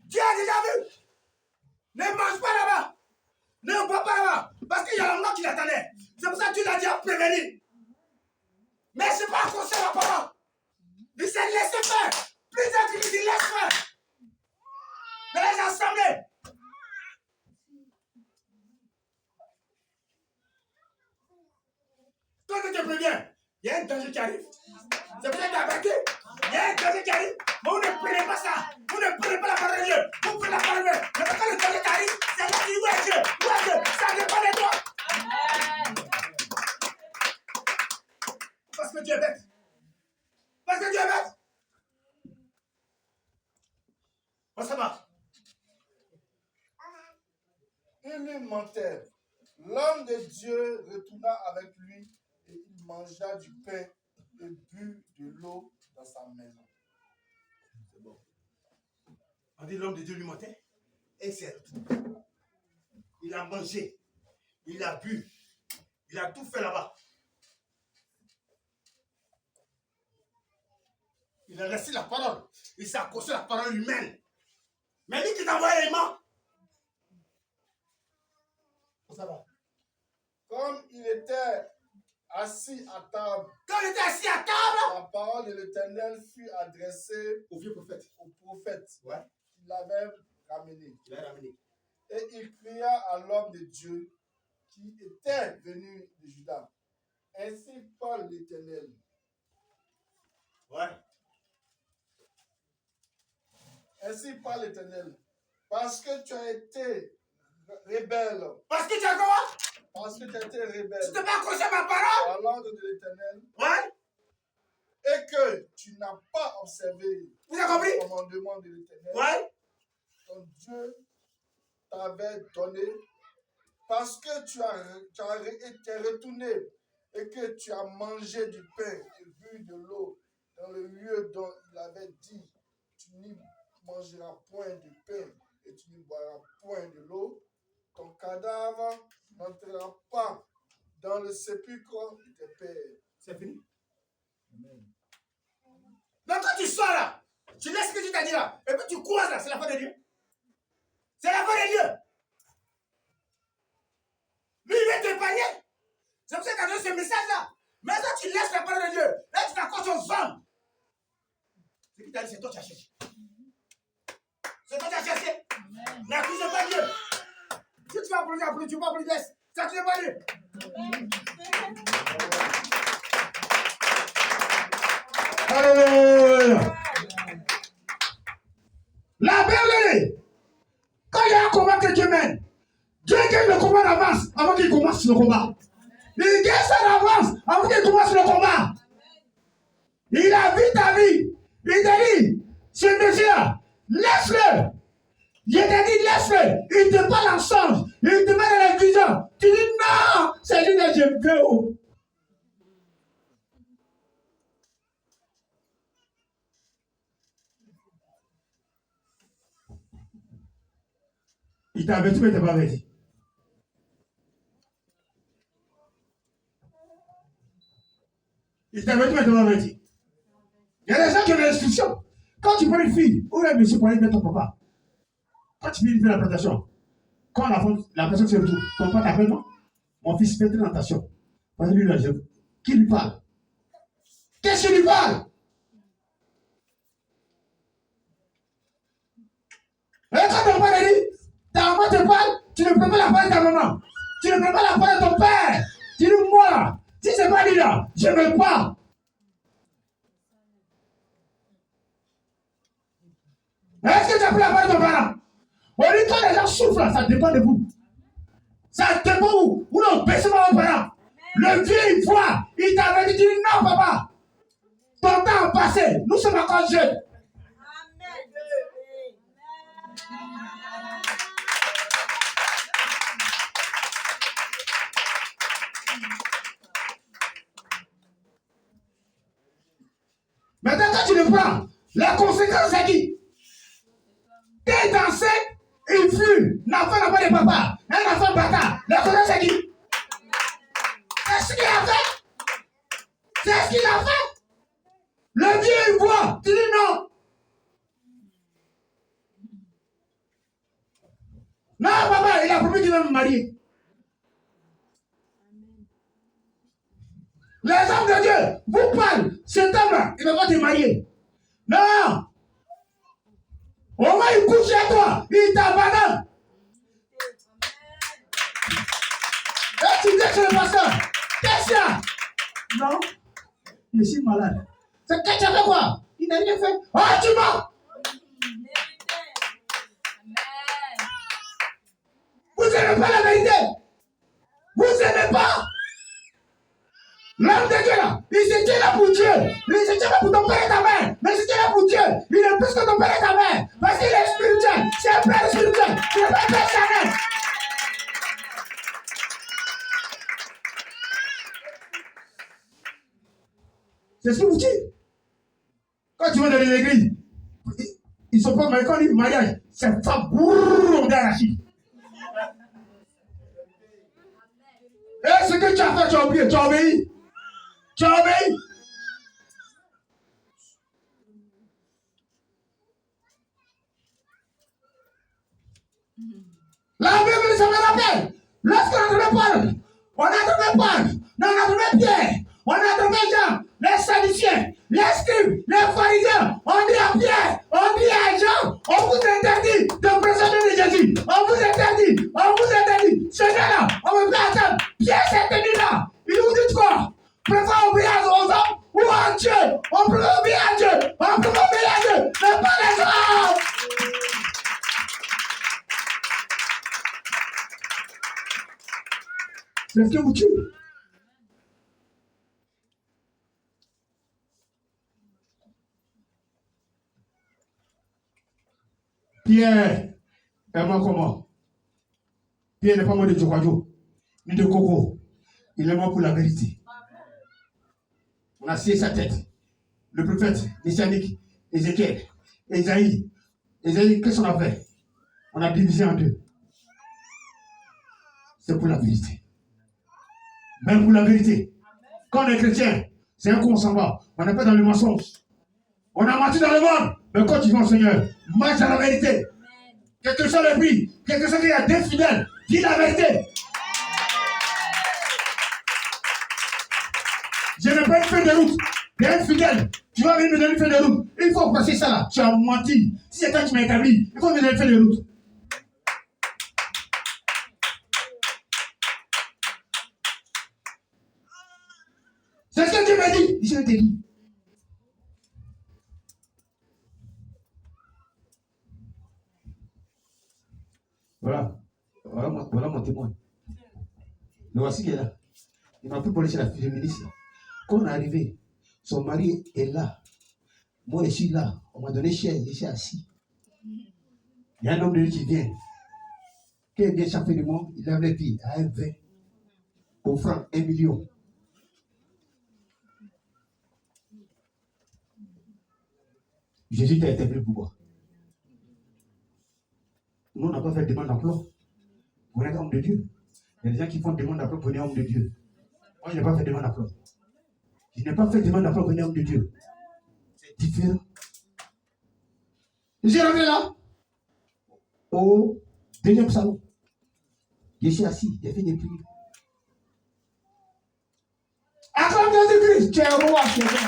S2: Dieu a déjà vu. Ne mange pas là-bas. Ne bois pas là-bas. Parce qu'il y a la mort qui l'attendait. C'est pour ça que Dieu l'a dit à prévenir. Mais ce n'est pas accroché la parole. Il s'est laissé faire. Plusieurs qui lui disent laisse faire. Dans les assemblées. Toi, tu te préviens. Il y a un danger qui arrive. C'est pour ça que tu as averti. Il y a un danger qui arrive. Mais vous ne prenez pas ça. Vous ne prenez pas la parole de Dieu. Vous prenez la parole de Dieu. Mais quand le danger qui arrive, c'est là qui dit où est Dieu. Où est Dieu? Ça dépend de toi. Parce que Dieu est bête. Parce que Dieu est bête. On se bat.
S1: Il mentait. L'homme de Dieu retourna avec lui et il mangea du pain et but de l'eau dans sa maison.
S2: C'est bon. On dit l'homme de Dieu lui mentait et c'est retourné. Il a mangé, il a bu, il a tout fait là-bas. Il a laissé la parole. Il s'est accroché à la parole humaine. Mais lui qui t'a envoyé les mains. Ça va.
S1: Comme il était assis à table,
S2: Quand il était assis à table,
S1: la parole de l'Éternel fut adressée
S2: au vieux prophète.
S1: au prophète
S2: Ouais.
S1: qui l'avait ramené.
S2: Il l'a ramené.
S1: Et il cria à l'homme de Dieu qui était venu de Juda. Ainsi parle l'Éternel.
S2: Ouais.
S1: Ainsi parle l'Éternel. Parce que tu as été rebelle.
S2: Parce que tu as quoi?
S1: Parce que tu as été rebelle.
S2: Tu t'es pas accroché à ma parole?
S1: À l'ordre de l'Éternel.
S2: Ouais.
S1: et que tu n'as pas observé
S2: Vous avez compris?
S1: le commandement de l'Éternel,
S2: Ouais.
S1: ton Dieu t'avait donné, parce que tu es retourné et que tu as mangé du pain et bu de l'eau dans le lieu dont il avait dit, tu n'y mangeras point du pain et tu n'y boiras point de l'eau, ton cadavre n'entrera pas dans le sépulcre de tes pères.
S2: C'est fini.
S1: Amen.
S2: Donc quand tu sors là, tu laisses ce que tu t'as dit là, et puis tu croises là, c'est la foi de Dieu. C'est la foi de Dieu. Lui, il vient t'épargner. C'est pour ça qu'il a donné ce message-là. Mais ça, tu laisses la parole de Dieu. Là, tu t'accordes aux hommes. Ce qui t'a dit, c'est toi qui as cherché. C'est toi qui as cherché. N'accusez pas Dieu. Si tu vas applaudir, applaudis. Tu vas applaudir, laisse. N'accusez pas Dieu. Alléluia. La Bible, quand il y a un combat que Dieu mène, Dieu gagne le combat d'avance avant qu'il commence le combat. Il gagne ça d'avance avant qu'il commence le combat. Il a vu ta vie. Il t'a dit, ce monsieur-là, laisse-le. Je t'ai dit, laisse-le. Il te parle en songe. Il te met dans la vision. Tu dis, non, c'est lui que je veux. Il t'a averti, mais il t'a pas averti. Il t'a averti, mais il t'a pas averti. Il y a des gens qui ont des instructions. Quand tu prends une fille, ou un monsieur pour aller mettre ton papa, quand tu viens de faire la plantation, quand la personne se retrouve, ton papa t'appelle, non? Mon fils, fais très attention. Parce que lui, là, qui lui parle? Qu'est-ce qu'il lui parle? Et quand ton père dit, ta maman te parle, tu ne peux pas la parler de ta maman. Tu ne peux pas la parler de ton père. Tu dis, moi, si c'est pas lui là, je ne veux pas. Est-ce que tu as pris la parole de ton parent? On dit quand les gens souffrent, ça dépend de vous. Ça dépend de vous. Vous ne baissez pas vos parents. Le vieux, il voit, il t'avait dit, non, papa. Ton temps a passé. Nous sommes encore jeunes. Maintenant, quand tu le prends, la conséquence, c'est qui? T'es dansé, il fuit. L'enfant n'a pas de papa. Un enfant bâtard. La conséquence, c'est qui? C'est ce qu'il a fait. C'est ce qu'il a fait. Le vieux, il voit. Tu dis non. Non, papa, il a promis qu'il va me marier. Les hommes de Dieu vous parlent. Cet homme-là, il ne va pas te marier. Non. Au moins, il couche chez toi. Il t'abandonne. Et tu dis chez le pasteur, qu'est-ce qu'il y a? Non, je suis malade. C'est que tu as fait quoi? Il n'a rien fait. Oh, tu mens. Vous n'aimez pas la vérité. Vous n'aimez pas. L'homme de Dieu là, il se tient là pour Dieu. Il se tient là pour ton père et ta mère. Mais il se tient là pour Dieu. Il est plus que ton père et ta mère. Parce qu'il est spirituel. C'est un père spirituel. Il n'est pas un père charnel. C'est ce que vous dites. Quand tu vas dans l'église, ils sont pas mariés. Quand ils mariage, c'est pas bourre d'arachide. Et ce que tu as fait, tu as oublié, tu as obéi. Tu as obéi. La Bible, ça me rappelle. Lorsqu'on a trouvé Paul, on a trouvé Paul, on a trouvé Pierre, on a trouvé Jean, les Sadduciens, les scribes, les pharisiens. On dit à Pierre, on dit à Jean, on vous interdit de présenter de Jésus. On vous interdit, on vous interdit. Ce gars-là, on ne peut pas attendre. Pierre s'est tenu là. Il vous dit quoi? Préfère obéir aux hommes ou à Dieu. On peut obéir à Dieu. On peut obéir à Dieu, mais pas les hommes. C'est ce que vous tuez. Pierre est mort comment? Pierre n'est pas mort de Djokovic, ni de Coco. Il est mort pour la vérité. On a scié sa tête. Le prophète, messianique, Ézéchiel, Esaïe, qu'est-ce qu'on a fait? On a divisé en deux. C'est pour la vérité. Même pour la vérité. Quand on est chrétien, c'est un coup on s'en va. On n'est pas dans le mensonge. On a menti dans le monde. Mais quand tu vas au Seigneur, marche dans la vérité. Quel que soit le prix, quel que soit qu'il y a des fidèles, dis la vérité. Je n'ai pas une feuille de route. Il y a un fidèle. Tu vas venir me donner une feuille de route. Il faut passer ça là. Tu as menti. Si c'est toi qui m'as établi, il faut me donner une feuille de route. C'est ce que Dieu m'a dit. Je t'ai dit. Voilà mon témoin. Le voici qui est là. Il m'a pris pour aller chez la féministe. Quand on est arrivé, son mari est là. Moi, je suis là. On m'a donné chaise, je suis assis. Il y a un homme de Dieu qui vient. Quand il vient chaque fin du mois, il lève les pieds à un 20. Offrant 1 million. Jésus t'a interpellé pourquoi? Nous, on n'a pas fait demande d'emploi. Vous êtes homme de Dieu. Il y a des gens qui font demande d'emploi pour venir homme de Dieu. Moi, je n'ai pas fait demande d'emploi. Je n'ai pas fait demande d'emploi pour venir homme de Dieu. C'est différent. Je suis rentré là, au deuxième salon. Je suis assis, j'ai fait des prières. Acclame Jésus-Christ, tu es roi, tu es roi.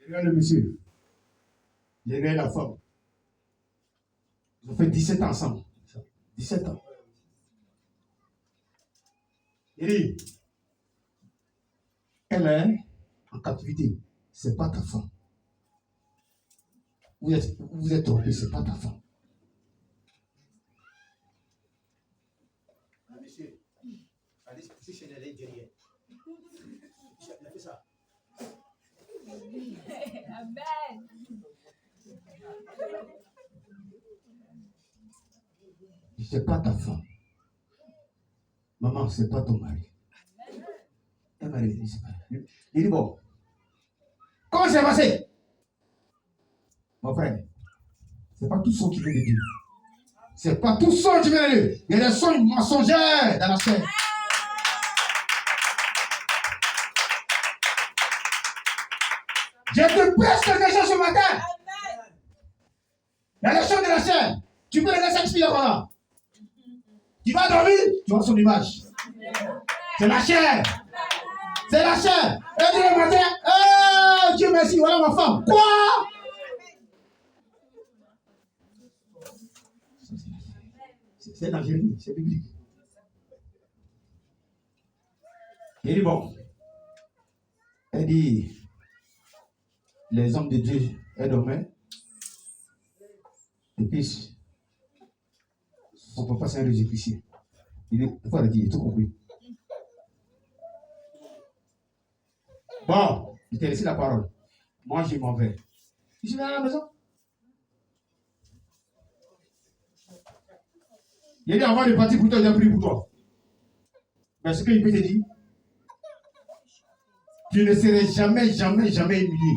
S2: Regarde le monsieur. J'ai regardé la femme. Ils ont fait 17 ans ensemble. 17 ans. Il dit, elle est en captivité. Ce n'est pas ta femme. Vous êtes trompé, ce n'est pas ta femme. Monsieur, allez se coucher chez les derrière. Il a fait ça.
S3: Amen.
S2: C'est pas ta femme. Maman, c'est pas ton mari. Elle m'a dit, c'est pas. Il dit, bon, comment c'est passé? Mon frère, c'est pas tout son qui vient de Dieu. C'est pas tout son qui vient de Dieu. Il y a des sons mensongers dans la scène. Je te prêche quelque chose ce matin. Il y a les sons de la scène. Tu peux regarder cette fille-là. Tu vas dormir, tu vois son image. C'est la chair. C'est la chair. Elle dit le matin, oh, Dieu merci, voilà ma femme. Quoi? C'est dangereux, c'est biblique. Il dit bon. Elle dit, les hommes de Dieu, elles dormaient. Et puis, son papa, c'est un résécuté. Il est, il faut le dire, il a tout compris. Bon, je t'ai laissé la parole. Moi, je m'en vais. Je vais à la maison. Il a dit, avant de partir pour toi, j'ai prié pour toi. Mais ce qu'il peut te dire, tu ne serais jamais, jamais, jamais humilié.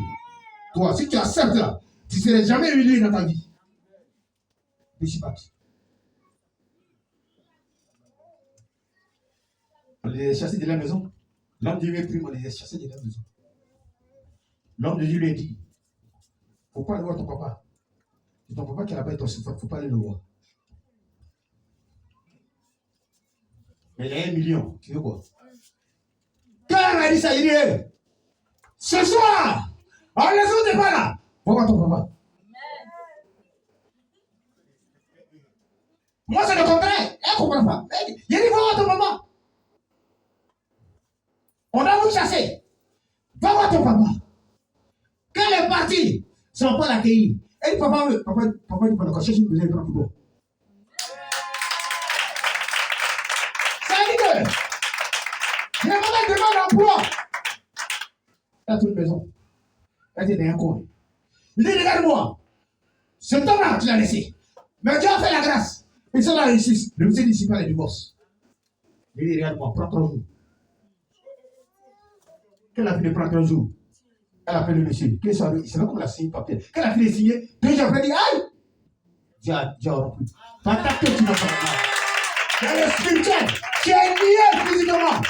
S2: Toi, si tu acceptes là, tu ne serais jamais humilié dans ta vie. Je suis parti. On les a chassés de la maison. L'homme de Dieu est pris, on les a chassés de la maison. L'homme de Dieu lui a dit, il ne faut pas aller voir ton papa. C'est ton papa qui a la paix, il ne faut pas aller le voir. Mais il y a 1 million, tu veux quoi? Quand elle m'a dit ça, il dit, ce soir, on les autres n'est pas là. Va voir ton papa. Moi, c'est le contraire. Elle ne comprend pas. Il dit, va voir ton papa. On a vous chasser. Va voir ton papa. Quand elle est partie, son papa l'accueillit. Elle dit, papa, dit, pendant qu'on cherche une deuxième pour toi. Ça dit que, je n'ai pas de demande emploi. Elle a toute une maison. Elle était dans un coin. Il dit, regarde-moi. Cet homme-là, tu l'as laissé. Mais Dieu a fait la grâce. Ils sont là ici. Le monsieur dit, ici, pas les divorces. Il dit, regarde-moi, prends 3 jours. Qu'elle a fini de prendre 3 jours. Elle appelle le monsieur. C'est là comme elle a signé le papier. Qu'elle a fini de signer, 2 jours après, elle dit, aïe! Dieu a rompu. Pendant que tu n'as pas mal. Dans le spirituel, tu es lié physiquement.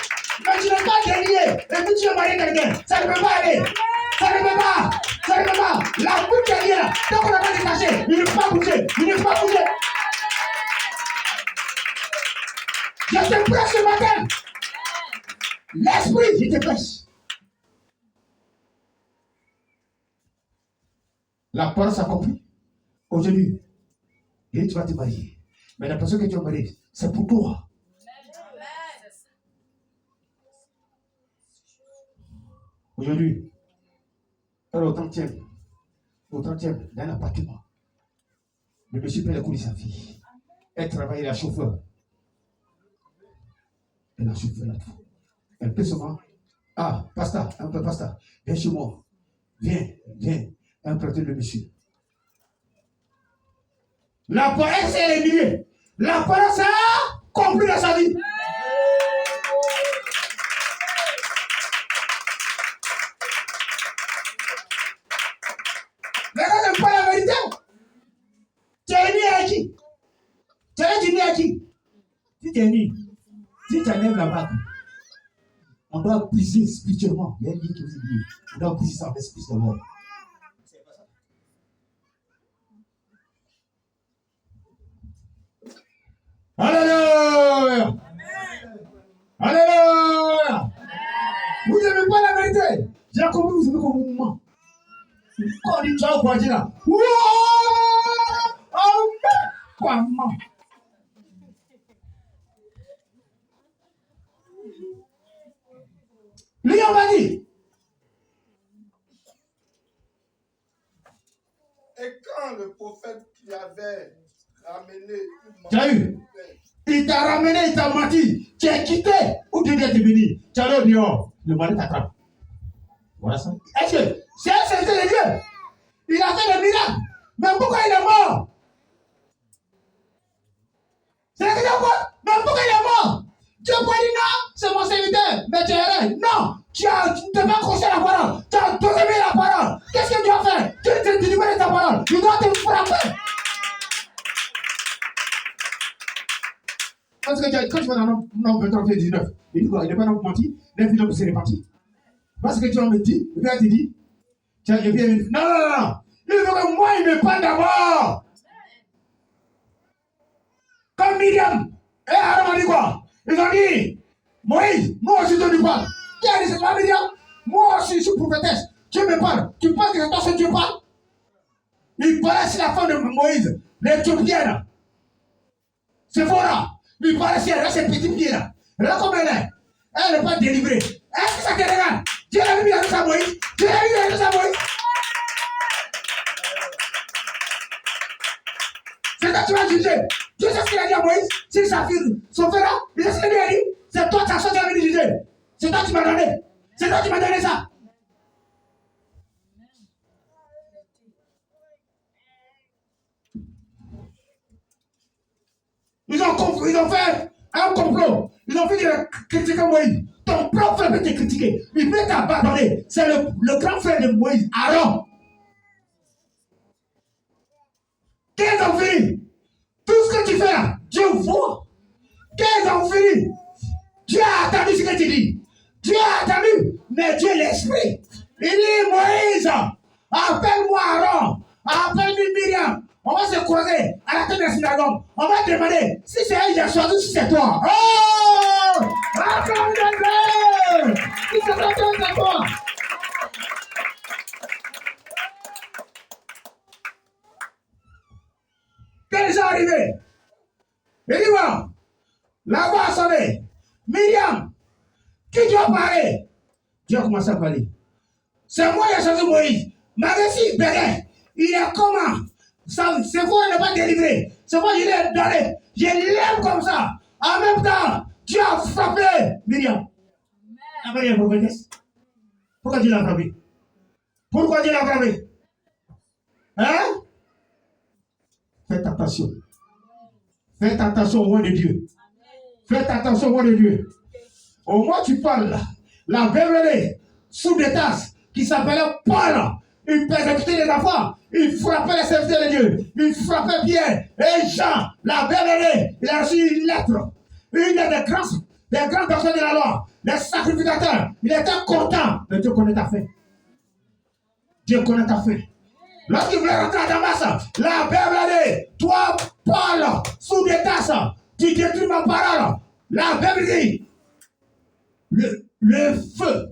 S2: Mais tu n'es pas délié. Et puis tu veux marier quelqu'un. Ça ne peut pas aller. Ça ne peut pas. Ça ne peut pas. La bouche est liée là. Tant qu'on n'a pas détaché, il ne peut pas bouger. Il ne peut pas bouger. Je te prêche ce matin. L'esprit, je te prêche. La parole s'accomplit. Aujourd'hui, et tu vas te marier. Mais la personne que tu vas marier, c'est pour toi. Aujourd'hui, elle est au 30e, dans un appartement. Le monsieur paie le coût de sa fille. Elle travaille, la chauffeur. Elle a chauffeur là-dedans. Elle peut seulement. Ah, pasteur, un peu pasteur. Viens chez moi. Viens. Un prêtre le monsieur. La parole, c'est les milliers. La parole, ça a compris dans sa vie. Mais quand tu n'aimes pas la vérité, tu es né à qui? Tu es né à qui? Si tu es né, si tu enlèves la bague, on doit briser spirituellement. Il y a une vie qui vous dit, on doit briser ça avec l'esprit de mort. Alléluia! Alléluia! Vous n'aimez pas la vérité? J'ai compris, vous aimez comme un moment. Quand on dit ciao, quoi, dit là? Quoi, maman? Lui, on m'a dit.
S1: Et quand le prophète qui avait ramené
S2: Tu as eu? Il t'a ramené, il t'a menti. Tu es quitté. Où tu viens te bénir? Tu as allé au dehors. Le mari t'attrape. Voilà ça. Est-ce que c'est un serviteur de Dieu? Il a fait des miracles. Mais pourquoi il est mort? C'est la question quoi? Mais pourquoi il est mort? Dieu peut dire non, c'est mon serviteur. Mais tu es là. Non, tu ne t'es pas accroché à la parole. Tu as donné la parole. Qu'est-ce que tu as fait? Tu te libères de ta parole. Tu dois te frapper. Parce que quand tu vas dans Nombre 31, 19, il dit quoi? Il n'est pas non menti. L'infidèle c'est réparti. Parce que tu as me dit, le père te dit, tu as bien. Non. Il veut que moi, il me parle d'abord. Comme Myriam et Aaron ont dit quoi? Ils ont dit, Moïse, moi aussi je te parle. Qui a dit c'est toi Myriam? Moi aussi je suis prophétesse. Tu me parles. Tu penses que c'est toi que Dieu parle? Il parlait sur la femme de Moïse, l'Éthiopienne. C'est fort là. Il parlait sur elle, ses petits pieds là. Là comme elle est. Elle n'est pas délivrée. Est-ce que ça te regarde? Dieu l'a mis à Moïse. Dieu l'a mis à Moïse. C'est toi qui vas juger. Tu sais ce qu'il a dit à Moïse? C'est sa fille, son frère là. Il sait ce qu'il a dit. C'est toi ta soeur qui a venu juger. C'est toi qui m'as donné. C'est toi qui m'as donné ça. Ils ont fait un complot. Ils ont fait critiquer Moïse. Ton propre frère peut te critiquer. Il peut t'abandonner. C'est le grand frère de Moïse, Aaron. Qu'ils ont fini. Tout ce que tu fais là, Dieu voit. Qu'ils ont fini. Dieu a attendu ce que tu dis. Dieu a attendu. Mais Dieu est l'esprit. Il dit Moïse, appelle-moi Aaron. Appelle-moi Myriam. On va se croiser à la tête de la synagogue. On va demander si c'est elle qui a choisi ou si c'est toi. Oh! Acclamez-le! Si c'est toi, c'est toi. Qu'est-ce qui est arrivé? Il dit moi, la voix a sonné. Myriam, qui doit parler? Dieu a commencé à parler. C'est moi qui ai choisi Moïse. Malgré si Béguin, il est comment? C'est vous, il n'est pas délivré. C'est moi qui l'ai donné. Je l'aime comme ça. En même temps, Dieu a frappé Myriam. La mère est prophétesse. Pourquoi Dieu l'a frappé? Pourquoi Dieu l'a frappé? Hein? Faites attention. Faites attention au mot de Dieu. Faites attention au mot de Dieu. Au moins tu parles. La Béverlée, sous des tasses, qui s'appelait Paul, il persécutait les enfants, il frappait les serviteurs de Dieu, il frappait Pierre et Jean, la Béverlée, il a reçu une lettre des grands personnes de la loi, les sacrificateurs, il était content, mais Dieu connaît ta fin. Dieu connaît ta fin. Lorsqu'il voulait rentrer à Damas, la Béverlée, toi, Paul, sous des tasses, tu détruis ma parole, la Béverlée, le feu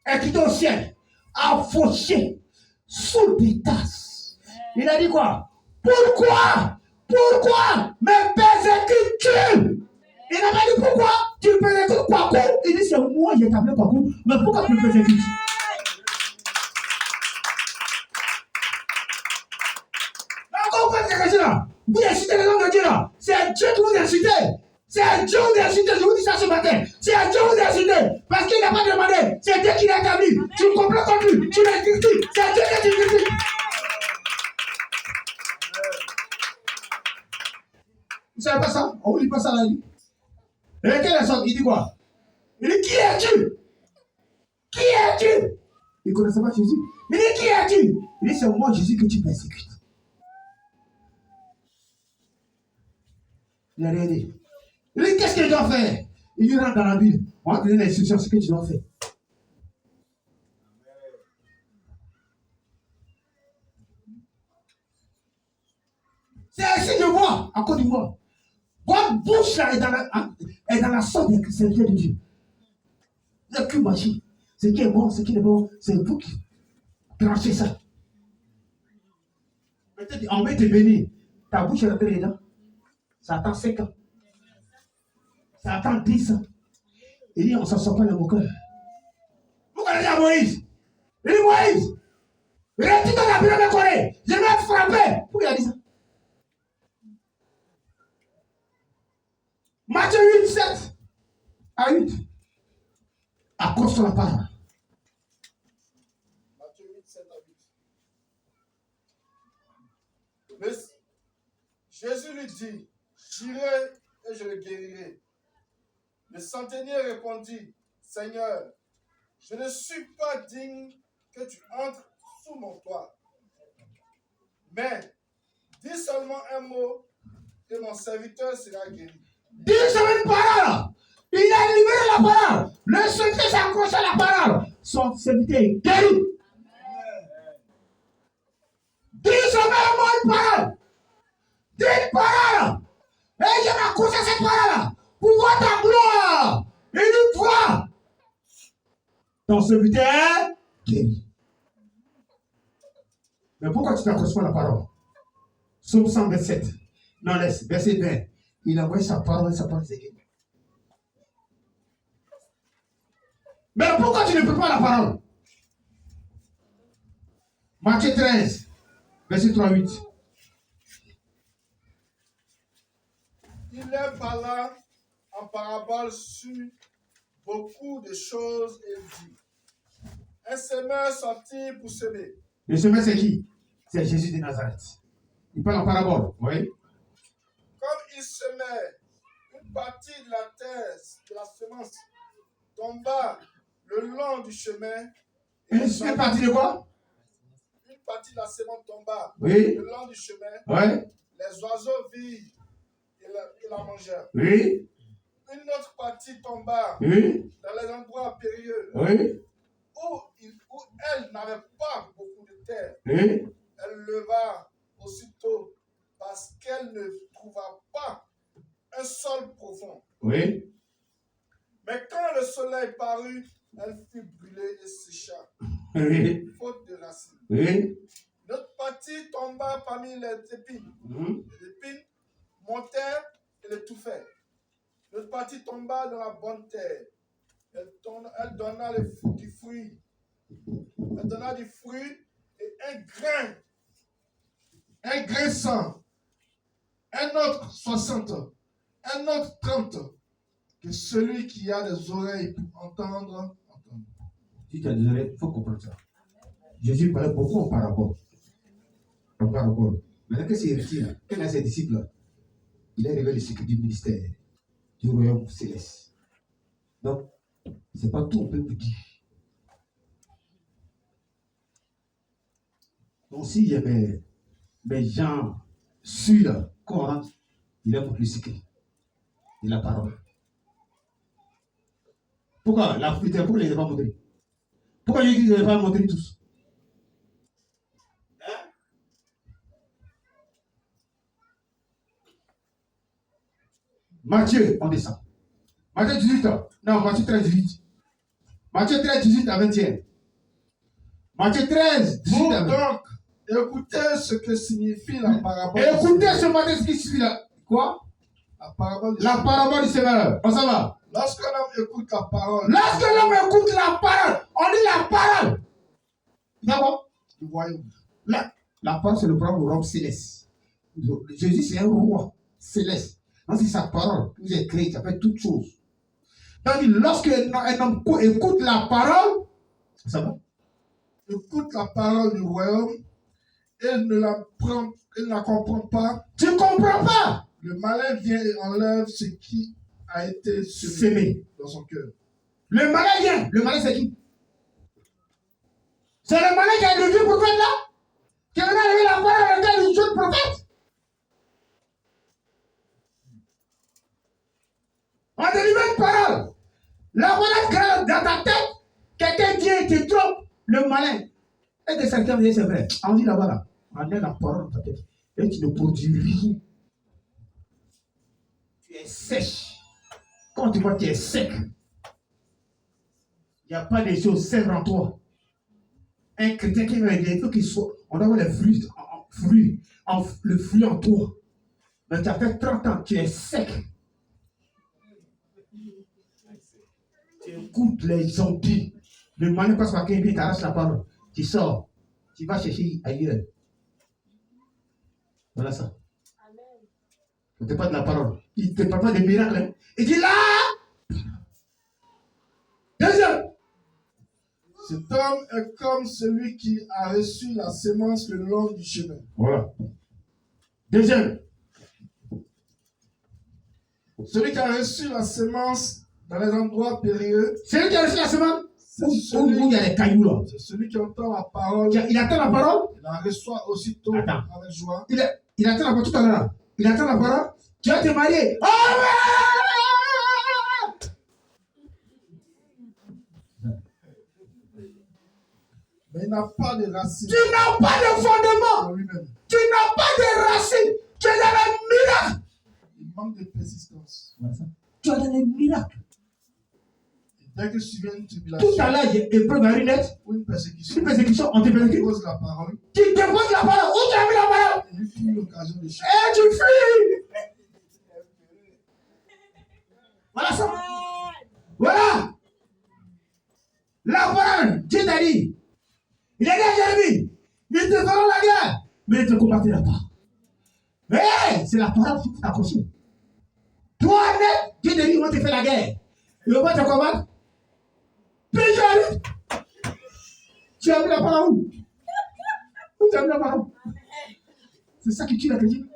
S2: est quitté au ciel, a fauché sous des tasses. Il a dit quoi? Pourquoi me persécutes-tu? Il n'a pas dit pourquoi tu me persécutes Kwaku. Il dit c'est moi qui ai appelé Kwaku, mais pourquoi tu me persécutes? Quand vous faites quelque chose là, vous incitez les hommes de Dieu là, c'est Dieu qui vous incite. C'est Dieu qui vous incite, je vous dis ça ce matin. C'est Dieu qui vous incite, parce qu'il n'a pas demandé. C'est Dieu qui l'a établi. Tu me comprends contre lui, tu l'as critiques. C'est Dieu qui te critique. Vous ne savez pas ça? On ne lit pas ça là. Et quel est ça? Il dit quoi? Il dit qui es-tu? Qui es-tu? Il ne connaissait pas Jésus. Il dit qui es-tu? Il dit c'est moi Jésus que tu persécutes. Il n'a rien dit. Il dit qu'est-ce que je dois faire? Il lui rentre dans la Bible. On va te donner l'instruction ce que tu dois faire. C'est ainsi de moi, à Côte d'Ivoire. Votre bouche là est dans la sorte des serviteurs de Dieu. Il n'y a qu'une magie. Ce qui est bon, ce qui n'est bon, c'est vous qui tranchez ça. Peut-être on va te bénir. Ta bouche est rentrée dedans. Ça attend 5 ans. Ça attend 10 ans. Il dit on ne s'en sort pas dans mon cœur. Vous connaissez à Moïse? Il dit Moïse, retire ton habit de Corée. Je vais te frapper. Pourquoi il a dit ça? Matthieu 8, 7 à 8. À cause de la parole.
S1: Matthieu 8, 7 à 8. Mais Jésus lui dit, j'irai et je le guérirai. Le centenier répondit, Seigneur, je ne suis pas digne que tu entres sous mon toit. Mais dis seulement un mot et mon serviteur sera guéri.
S2: Dis seulement une parole. Il a libéré la parole. Le secret s'est accroché à la parole. Son serviteur est guéri. Dis seulement un mot, une parole. Dis une parole. Et je vais accrocher à cette parole pour voir ta gloire. Et une fois, ton serviteur est guéri. Mais pourquoi tu n'accroches pas la parole? Psaume 127. Non, laisse, verset 20. Il a envoyé sa parole s'est guéri. Mais pourquoi tu ne peux pas la parole? Matthieu 13, verset 3 8.
S1: Il leur parla en parabole sur beaucoup de choses et dit, un semeur sortit pour semer.
S2: Le semeur c'est qui? C'est Jésus de Nazareth. Il parle en parabole, vous voyez?
S1: Comme il semait, une partie de la terre, de la semence, tomba le long du chemin.
S2: Une partie de quoi?
S1: Une partie de la semence tomba
S2: Oui.
S1: le long du chemin.
S2: Oui.
S1: Les oiseaux virent et la mangèrent.
S2: Oui.
S1: Une autre partie tomba
S2: Oui.
S1: dans les endroits périlleux
S2: Oui.
S1: où elle n'avait pas beaucoup de terre.
S2: Oui.
S1: Elle leva aussitôt parce qu'elle ne trouva pas un sol profond.
S2: Oui.
S1: Mais quand le soleil parut, elle fut brûlée et sécha,
S2: Oui.
S1: faute de racines.
S2: Oui.
S1: Notre partie tomba parmi les épines.
S2: Mhm.
S1: Les épines montèrent et l'étouffaient. Notre partie tomba dans la bonne terre. Elle donna du fruit. Elle donna du fruit et un grain 100, un autre 60, un autre 30, Que celui qui a des oreilles pour entendre, entende.
S2: Si tu as des oreilles, il faut comprendre ça. Jésus parlait beaucoup en parabole. En parabole. Maintenant, qu'est-ce qu'il retire? Quel est ses disciples? Il a révélé le secret du ministère du royaume céleste. Donc, ce n'est pas tout, on peut vous dire. Donc, s'il y a mes gens sur le Coran, il a montré le secret de la parole. Pourquoi pourquoi il ne les a pas montrés? Pourquoi il ne les a pas montrés tous? Matthieu, on descend. Matthieu 18, non, Matthieu 13, 18. Matthieu 13, 18 à 21. Matthieu 13, 18 à 20.
S1: Donc, écoutez ce que signifie la parabole.
S2: Écoutez ce matin ce qui suit là. Quoi?
S1: La parabole
S2: du Seigneur. On s'en va.
S1: Lorsqu'un homme écoute la parole.
S2: Lorsque l'homme écoute la parole, on dit la parole. D'accord?
S1: Du royaume.
S2: La parole, c'est le propre royaume céleste. Jésus, c'est un roi céleste. Donc, c'est sa parole qui vous est créée, ça fait toutes choses. Donc, lorsqu'un homme écoute la parole, ça va?
S1: Écoute la parole du royaume, il ne la comprend pas.
S2: Tu ne comprends pas.
S1: Le malin vient et enlève ce qui a été
S2: semé
S1: dans son cœur.
S2: Le malin vient. Le malin, c'est qui? C'est le malin qui a devenu prophète là? Qui a donné la parole à lequel il jeune prophète? On délivre une parole. La parole grave dans ta tête. Quelqu'un vient et te trompe. Le malin. Et de certains disent c'est vrai. On dit là-bas là. On a la parole dans ta tête. Et tu ne produis rien. Tu es sèche. Quand tu vois que tu es sec, il n'y a pas de choses saines en toi. Un chrétien qui va dire, il faut qu'il soit. On doit avoir le fruit en toi. Mais tu as fait 30 ans, tu es sec. Tu écoutes les zombies. Le malin passe par quelqu'un, tu arraches la parole. Tu sors. Tu vas chercher ailleurs. Voilà ça. Il ne te parle pas de la parole. Il ne te parle pas des miracles. Hein. Il dit là. Deuxième.
S1: Cet homme est comme celui qui a reçu la sémence le long du chemin.
S2: Voilà. Deuxième.
S1: Celui qui a reçu la sémence dans les endroits périlleux.
S2: Celui qui a reçu la sémence où il y a les cailloux là.
S1: C'est celui qui entend la parole.
S2: Il attend la parole.
S1: Il la reçoit aussitôt avec joie.
S2: Il attend la parole tout à l'heure. Il attend la parole. Tu vas te marier. Oh,
S1: mais il n'a pas de racines.
S2: Tu n'as pas de fondement. Tu n'as pas de racines. Tu es dans le miracle.
S1: Il manque de persistance.
S2: Tu es dans le miracle.
S1: Dès que tu viens une tribulation,
S2: tout à l'heure, épreuve marinette,
S1: ou une persécution,
S2: on te persécute.
S1: Tu poses la parole.
S2: Tu déposes la parole. Où tu as mis la parole?
S1: Et tu as l'occasion de chercher.
S2: Et tu fuis. Voilà ça. Voilà. La parole, Dieu t'a dit. Il a dit à Jérémie, ils te feront la guerre, mais ils ne te combattront pas. Mais c'est la parole qui t'a accroché. Toi, net, Dieu t'a dit, on te fait la guerre. Il ne va pas te combattre. Puis j'arrive. Tu as mis la parole où? Où tu as mis la parole? C'est ça qui tue la chrétienne.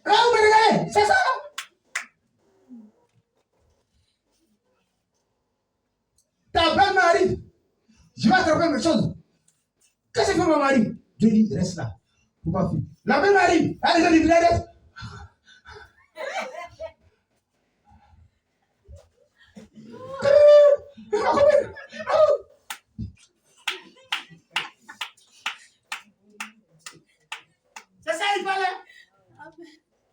S2: Ah, vous me regardez, c'est ça. Ta belle-mère arrive. Je vais te rappeler une chose. Qu'est-ce que fait mon mari? Dieu dit, reste là. Faut pas fuir. La belle-mère arrive. Elle est déjà livrée. C'est ça il fallait.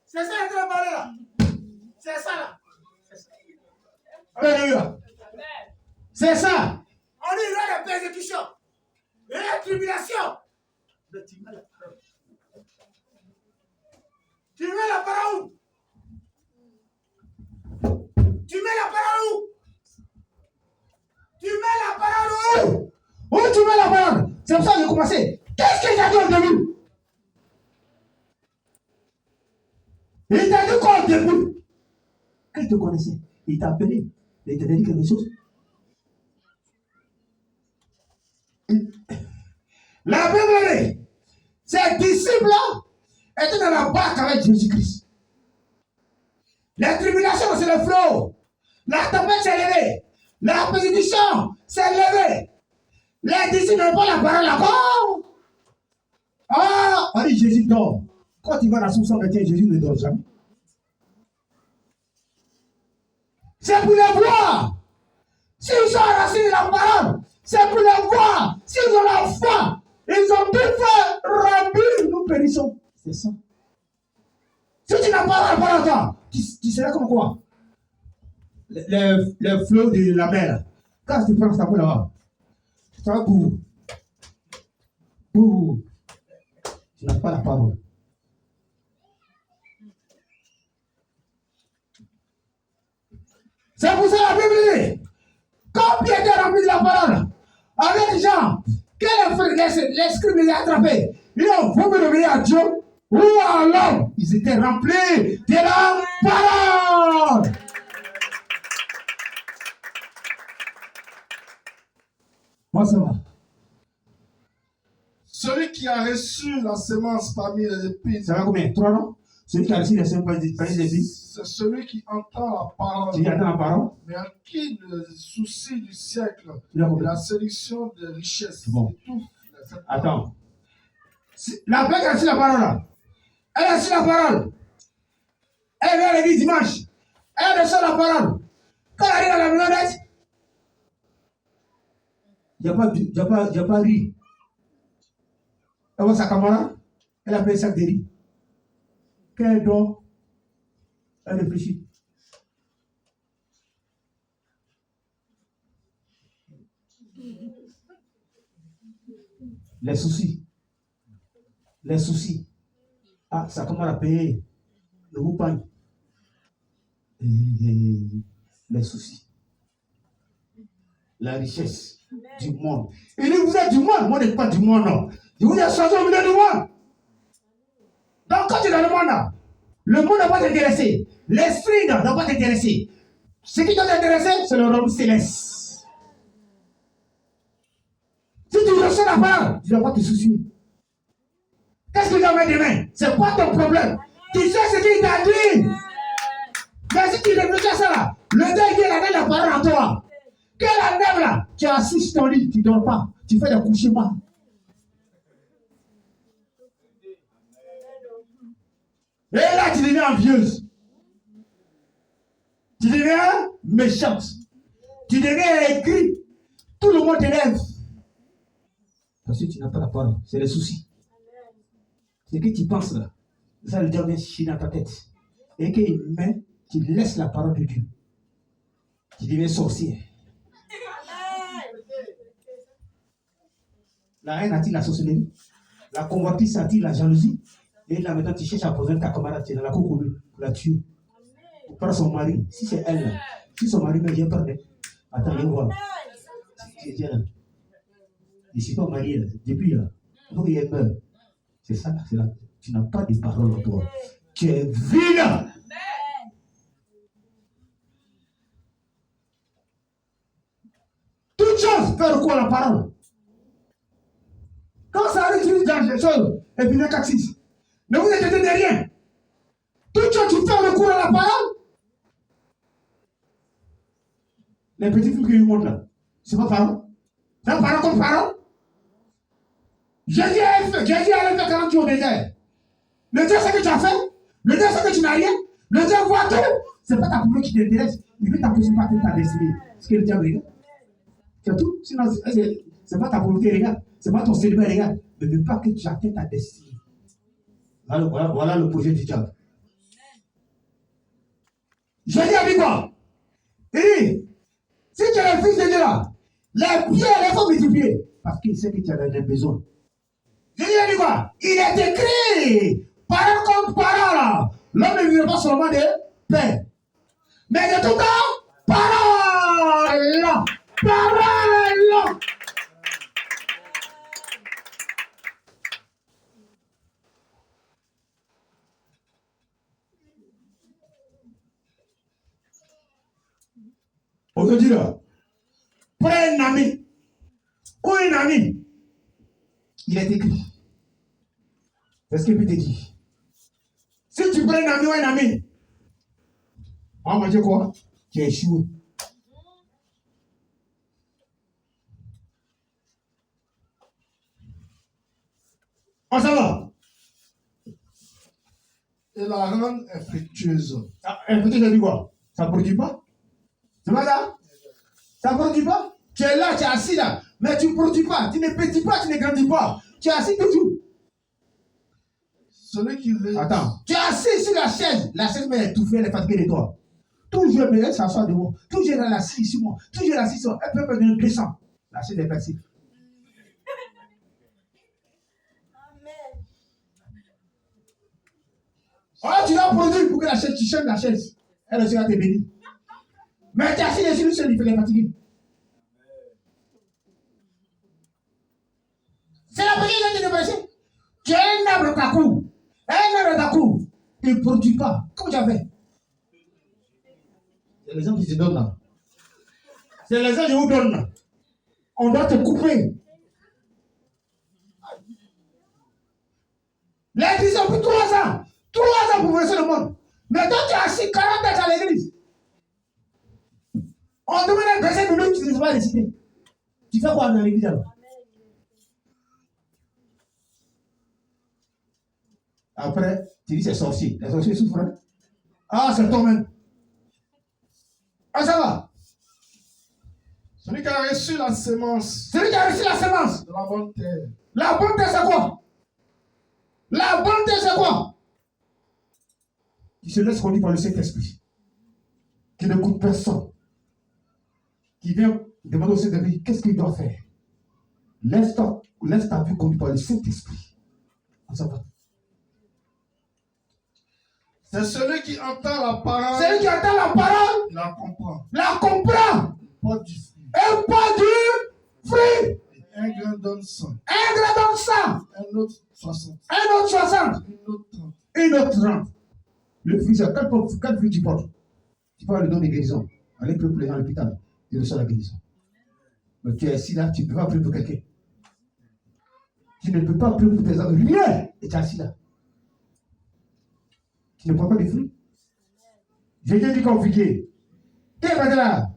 S2: C'est ça il fallait là. C'est ça là. Alléluia. C'est ça. On dit il y a la persécution. Il y a la tribulation. Mais tu mets la parole. Tu mets la parole où? Tu mets la parole où? Tu mets la parole où? Où tu mets la parole? C'est pour ça que j'ai commencé. Qu'est-ce que j'ai dit au début? Il t'a dit quoi au début? Il te connaissait. Il t'a appelé. Il t'a dit quelque chose. La Bible dit, ces disciples-là étaient dans la barque avec Jésus-Christ. Les tribulations, c'est le flot. La tempête s'est levée. La persécution s'est levée. Les disciples n'ont pas la parole encore. Ah, on dit Jésus dort. Quand il va dans son 121, Jésus ne dort jamais. C'est pour les voir. S'ils sont enracinés de la parole, c'est pour les voir. S'ils ont la foi, ils ont tout fait remplir, nous périssons. C'est ça. Si tu n'as pas la parole, toi, tu serais comme quoi? Le flot de la mer. Quand tu prends ta boule là-bas, tu vas pour. Tu n'as pas la parole. C'est pour ça la Bible dit, quand Pierre était rempli de la parole, avec les gens, les scribes les ont attrapés, ils ont voulu obéir à Dieu ou à l'homme. Ils étaient remplis de la parole. Moi, ça va.
S1: Celui qui a reçu la semence parmi les épines.
S2: Ça va combien? 3 non? Celui qui a reçu la semence parmi les épines.
S1: C'est celui qui entend la parole.
S2: Tu entends la parole?
S1: Mais en qui le souci du siècle,
S2: la
S1: séduction des richesses,
S2: bon.
S1: Tout.
S2: Attends. La paix qui a reçu la parole là. Elle a reçu la parole. Elle vient l'église dimanche. Elle reçoit la parole. Quand elle arrive à la maison d'être, il n'y a pas riz. Elle voit sa camarade, elle a payé un sac de riz. Quand elle dort, elle réfléchit. Les soucis. Ah, sa camarade a payé le roupagne. Les soucis. La richesse du monde. Il dit, vous êtes du monde, moi je n'êtes pas du monde, non. Vous êtes changé au milieu du monde. Donc quand tu es dans le monde là, le monde ne va pas t'intéresser. L'esprit ne va pas t'intéresser. Ce qui doit t'intéresser, c'est le royaume céleste. Si tu reçois la parole, tu ne vas pas te soucier. Qu'est-ce que tu as fait demain? C'est pas ton problème. Tu sais ce qu'il t'a dit. Mais si tu réfléchis à ça là, le gars il a donné la parole en toi. Quelle année là? Tu es assis sur ton lit, tu ne dors pas. Tu fais des couchements. Et là, tu deviens envieuse. Tu deviens méchante. Tu deviens aigri. Tout le monde t'élève. Parce que tu n'as pas la parole. C'est les soucis. Ce que tu penses là, ça le diable vient chier dans ta tête. Et qu'il met, tu laisses la parole de Dieu. Tu deviens sorcier. La haine attire la sorcellerie. La convoitise attire la jalousie. Et là maintenant tu cherches à poser ta camarade, tu es dans la cour pour la tuer. Pour prendre son mari. Si c'est elle là, si son mari me vient prendre. Attends, viens voir. Je ne suis pas marié là. Depuis là, il faut qu'il meure. C'est ça, c'est là. Tu n'as pas de parole en toi. Tu es vide. Toute chose fait recours à la parole. Quand ça arrive, tu dis dans les choses, et puis les 4-6. Ne vous inquiétez de rien. Toute chose, tu fais recours à la parole. Les petits films qui nous montrent là, c'est pas parole. C'est pas parole comme parole. Jésus allait faire 40 jours au désert. Le Dieu sait que tu as fait. Le Dieu sait que tu n'as rien. Le Dieu voit tout. C'est pas ta pouvoir qui t'intéresse. Il veut t'empêcher pas de ta destinée. Ce que le diable regarde. C'est tout. Sinon, c'est pas ta volonté, regarde. C'est pas ton célibat, regarde. Ne veut pas que tu atteignes ta destinée. Voilà le projet du diable. Jésus a dit quoi? Il dit, si tu es le fils de Dieu là, les pierres, les faut multiplier. Parce qu'il sait que tu as des besoins. Jésus a dit quoi? Il est écrit, parole comme parole. L'homme ne vivra pas seulement de pain, mais de tout temps, parole. Parole. Aujourd'hui, là, prends un ami ou une amie, il est écrit. C'est ce qu'il peut te dire. Si tu prends un ami ou un ami, on va dire quoi? Tu es échoué. On s'en va.
S1: Et la rendre infructueuse.
S2: Infructueuse, ça dit quoi? Ça ne produit pas? C'est pas ça? Ça ne produit pas? Tu es là, tu es assis là, mais tu ne produis pas. Tu ne pétis pas, tu ne grandis pas. Tu es assis toujours.
S1: Celui qui veut.
S2: Attends, tu es assis sur la chaise mais étouffée, elle est fatiguée de toi. Toujours, mais elle s'assoit devant. Toujours, elle est assise sur moi. Toujours, elle est assise sur moi. Elle peut me donner 200. La chaise est percée. Amen. Oh, tu dois produire pour que la chaise, tu changes la chaise. Elle aussi va te bénir. Mais tu es assis dessus, seul, il fait les fatiguer. C'est la première chose de passer. Tu as un arbre à ta cour. Un arbre à ta cour. Il ne produit pas. Comment tu as fait? C'est les gens qui se donnent là. C'est les gens qui vous donnent là. On doit te couper. L'église a pris 3 ans. 3 ans pour verser le monde. Mais toi, tu as assis 40 ans à l'église. On demande un verset de l'autre, tu ne sais pas réciter. Tu fais quoi dans l'église alors? Après, tu dis c'est sorcier. Les sorciers souffrent. Hein? Ah, c'est toi-même. Ah, ça va.
S1: Celui qui a reçu la semence.
S2: Celui qui a reçu la semence.
S1: De la bonne terre.
S2: La bonne terre, c'est quoi? La bonne terre, c'est quoi? Qui se laisse conduire par le Saint-Esprit. Qui n'écoute personne. Qui vient demander au Saint-Esprit, qu'est-ce qu'il doit faire? Laisse ta vie conduire par le Saint-Esprit. On s'en va.
S1: C'est celui qui entend la parole.
S2: Celui qui entend la parole.
S1: Il la comprend.
S2: La comprend.
S1: Porte du fruit.
S2: Et pas du fruit.
S1: Un grain donne 100.
S2: Un grain donne 100.
S1: Un autre 60.
S2: Un autre 60.
S1: Une autre 30.
S2: Une autre 30. Le fruit, c'est quel fruit tu portes? Tu peux avoir le don de guérison. Allez prier pour les gens à l'hôpital. Tu reçois la guérison. Mais tu es assis là, tu ne peux pas prier pour quelqu'un. Tu ne peux pas prier pour tes amis. Rien. Et tu es assis là. Tu ne prends pas de fruits. Je t'ai dit qu'au figuier. Qui est passé là?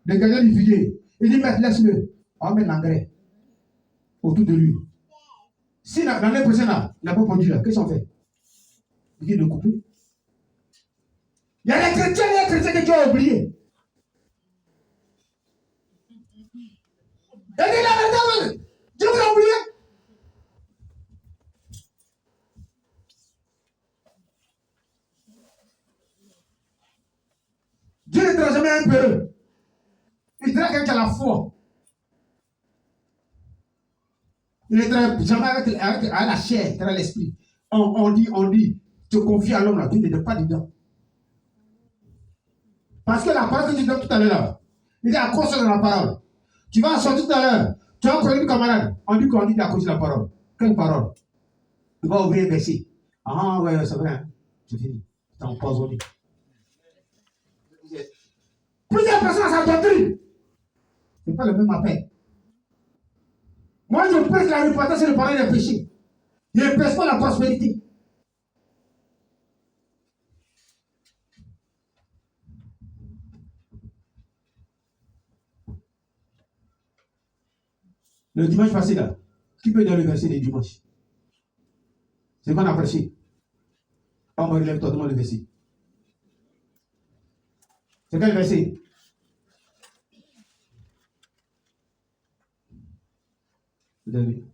S2: Le gardien du figuier. Il dit, maître, laisse-le. On met l'engrais autour de lui. Si l'année prochaine, il n'a pas produit là, qu'est-ce qu'on fait? Il dit de couper. Il y a des chrétiens que tu as oubliés. Il dit la vérité, Dieu vous a oublié. Dieu ne te jamais un peu. Il dirait quelqu'un qui a la foi. Il ne traite jamais avec la chair, avec l'esprit. On dit, te confie à l'homme là, tu ne donnes pas dedans. Parce que la parole que tu donnes tout à l'heure là, il est à cause de la parole. Tu vas sortir tout à l'heure, tu vas prendre une camarade, on dit qu'on dit à cause de la parole. Quelle parole? Tu vas ouvrir un verset. Ah ouais, c'est vrai, hein? C'est fini. C'est empoisonné. Plusieurs personnes à sa doctrine. Ce n'est pas le même appel. Moi, je prêche la repentance et le pardon des péchés. Je ne prêche pas la prospérité. Le dimanche passé, là, qui peut donner le verset du dimanche? C'est qu'on a prêché. On me relève toi, demande le verset. C'est quel verset? Vous avez vu?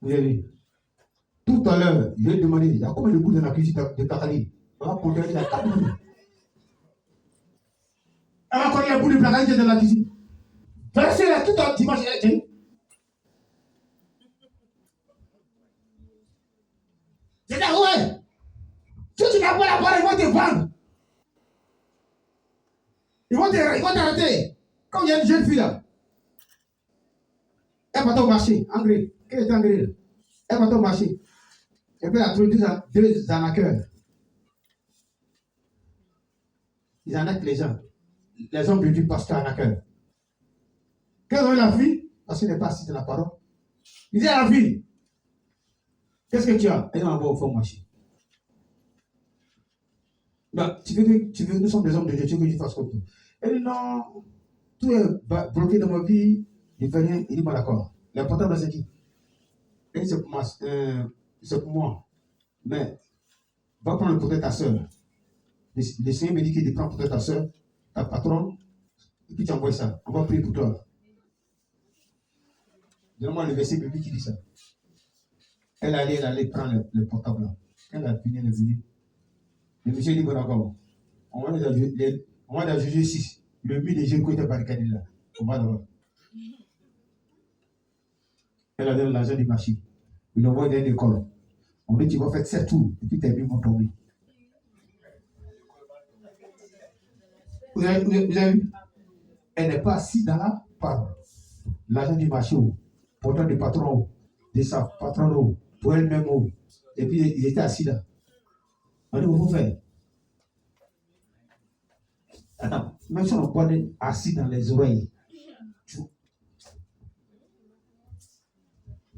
S2: Vous avez vu? Tout à l'heure, je lui ai demandé, il y a combien de bouts dans la cuisine de Takali? On va compter, il y a 4 bouts. On va compter les bouts de Takali qui est dans la cuisine. Verset là, tout un dimanche, il y a c'est là, ouais. Si tu n'as pas la parole, ils vont te vendre. Ils vont t'arrêter. Comme il y a une jeune fille là. Elle va au marché, engrais. Quel est engrais là? Elle va au marché. Et puis elle a trouvé deux arnaqueurs. Ils arnaquent les gens. Les hommes du pasteur arnaqueur. Quand ils ont eu la fille, parce qu'il n'est pas assis de la parole, il dit à la fille, qu'est-ce que tu as? Elle envoie au fond marché. Ben, tu veux, nous sommes des hommes de Dieu, tu veux que je fasse comme toi. Elle dit non, tout est bloqué dans ma vie, il fait rien, il dit pas d'accord. L'important c'est qui? Elle dit c'est pour moi. Mais va prendre le portrait de ta soeur. Le Seigneur me dit qu'il prend peut-être ta soeur, ta patronne, et puis tu envoies ça. On va prier pour toi. Donne-moi le verset biblique qui dit ça. Elle allait prendre le portable. Elle a fini, elle est venue. Le monsieur dit bon d'accord. On va dans Jésus 6. Le mur de Jéricho était barricadé là. On va là-bas. Elle a donné l'argent du marché. Il l'envoie dans une école. On dit tu vas faire 7 tours, et puis tes billes vont tomber. Vous avez vu? Elle n'est pas assise dans la parole. L'argent du marché, pourtant des patrons, de sa patronne, pour elle-même. Et puis ils étaient assis là. On dit, vous faire. Attends, même si on peut être assis dans les oreilles.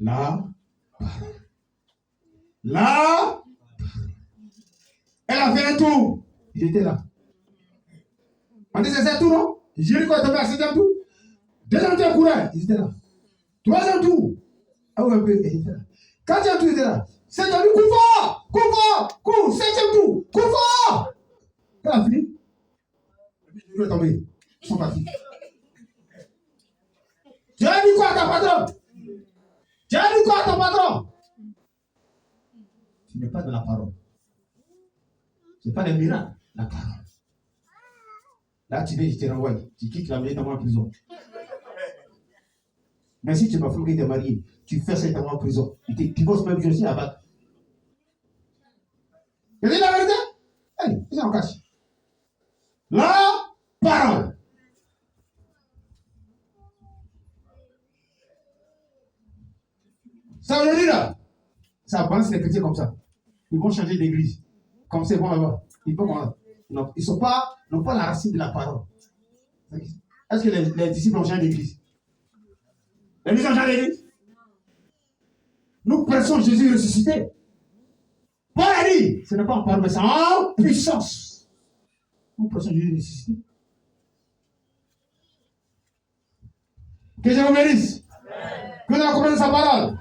S2: Là, elle a fait un tour. Il était là. On dit c'est ça tout, non? Jéricho est tombé à 7e tour. 2e tour, il était là. 3e tour. Ah oui, un peu, il était là. 4e tour, il était là. 7e tour, cours fort! Cours fort! Cours! 7e tour, cours fort! Elle a fini. Et puis Jéricho est tombé. Ils sont partis. Tu as dit quoi à ta patronne? Tu as dit quoi à ton patron? Tu n'es pas de la parole. Ce n'est pas des miracles, la parole. Là, tu viens, je te renvoie. Tu quittes la maison, tu es en prison. Mais si tu m'as fait que tu es marié, tu fais ça, tu es en prison. Tu divorces même aussi avec. Tu dis la vérité? Allez, ils en cache. La parole. Ça veut dire là, ça balance les chrétiens comme ça. Ils vont changer d'église. Comme c'est bon là-bas. Ils n'ont pas la racine de la parole. Est-ce que les disciples ont changé d'église? Les disciples ont changé d'église? Nous prêchons Jésus ressuscité. Paul a dit, ce n'est pas en parole, mais c'est en puissance. Nous prêchons Jésus ressuscité. Que je vous bénisse. Que vous avez compris sa parole.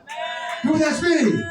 S2: Que vous inspire.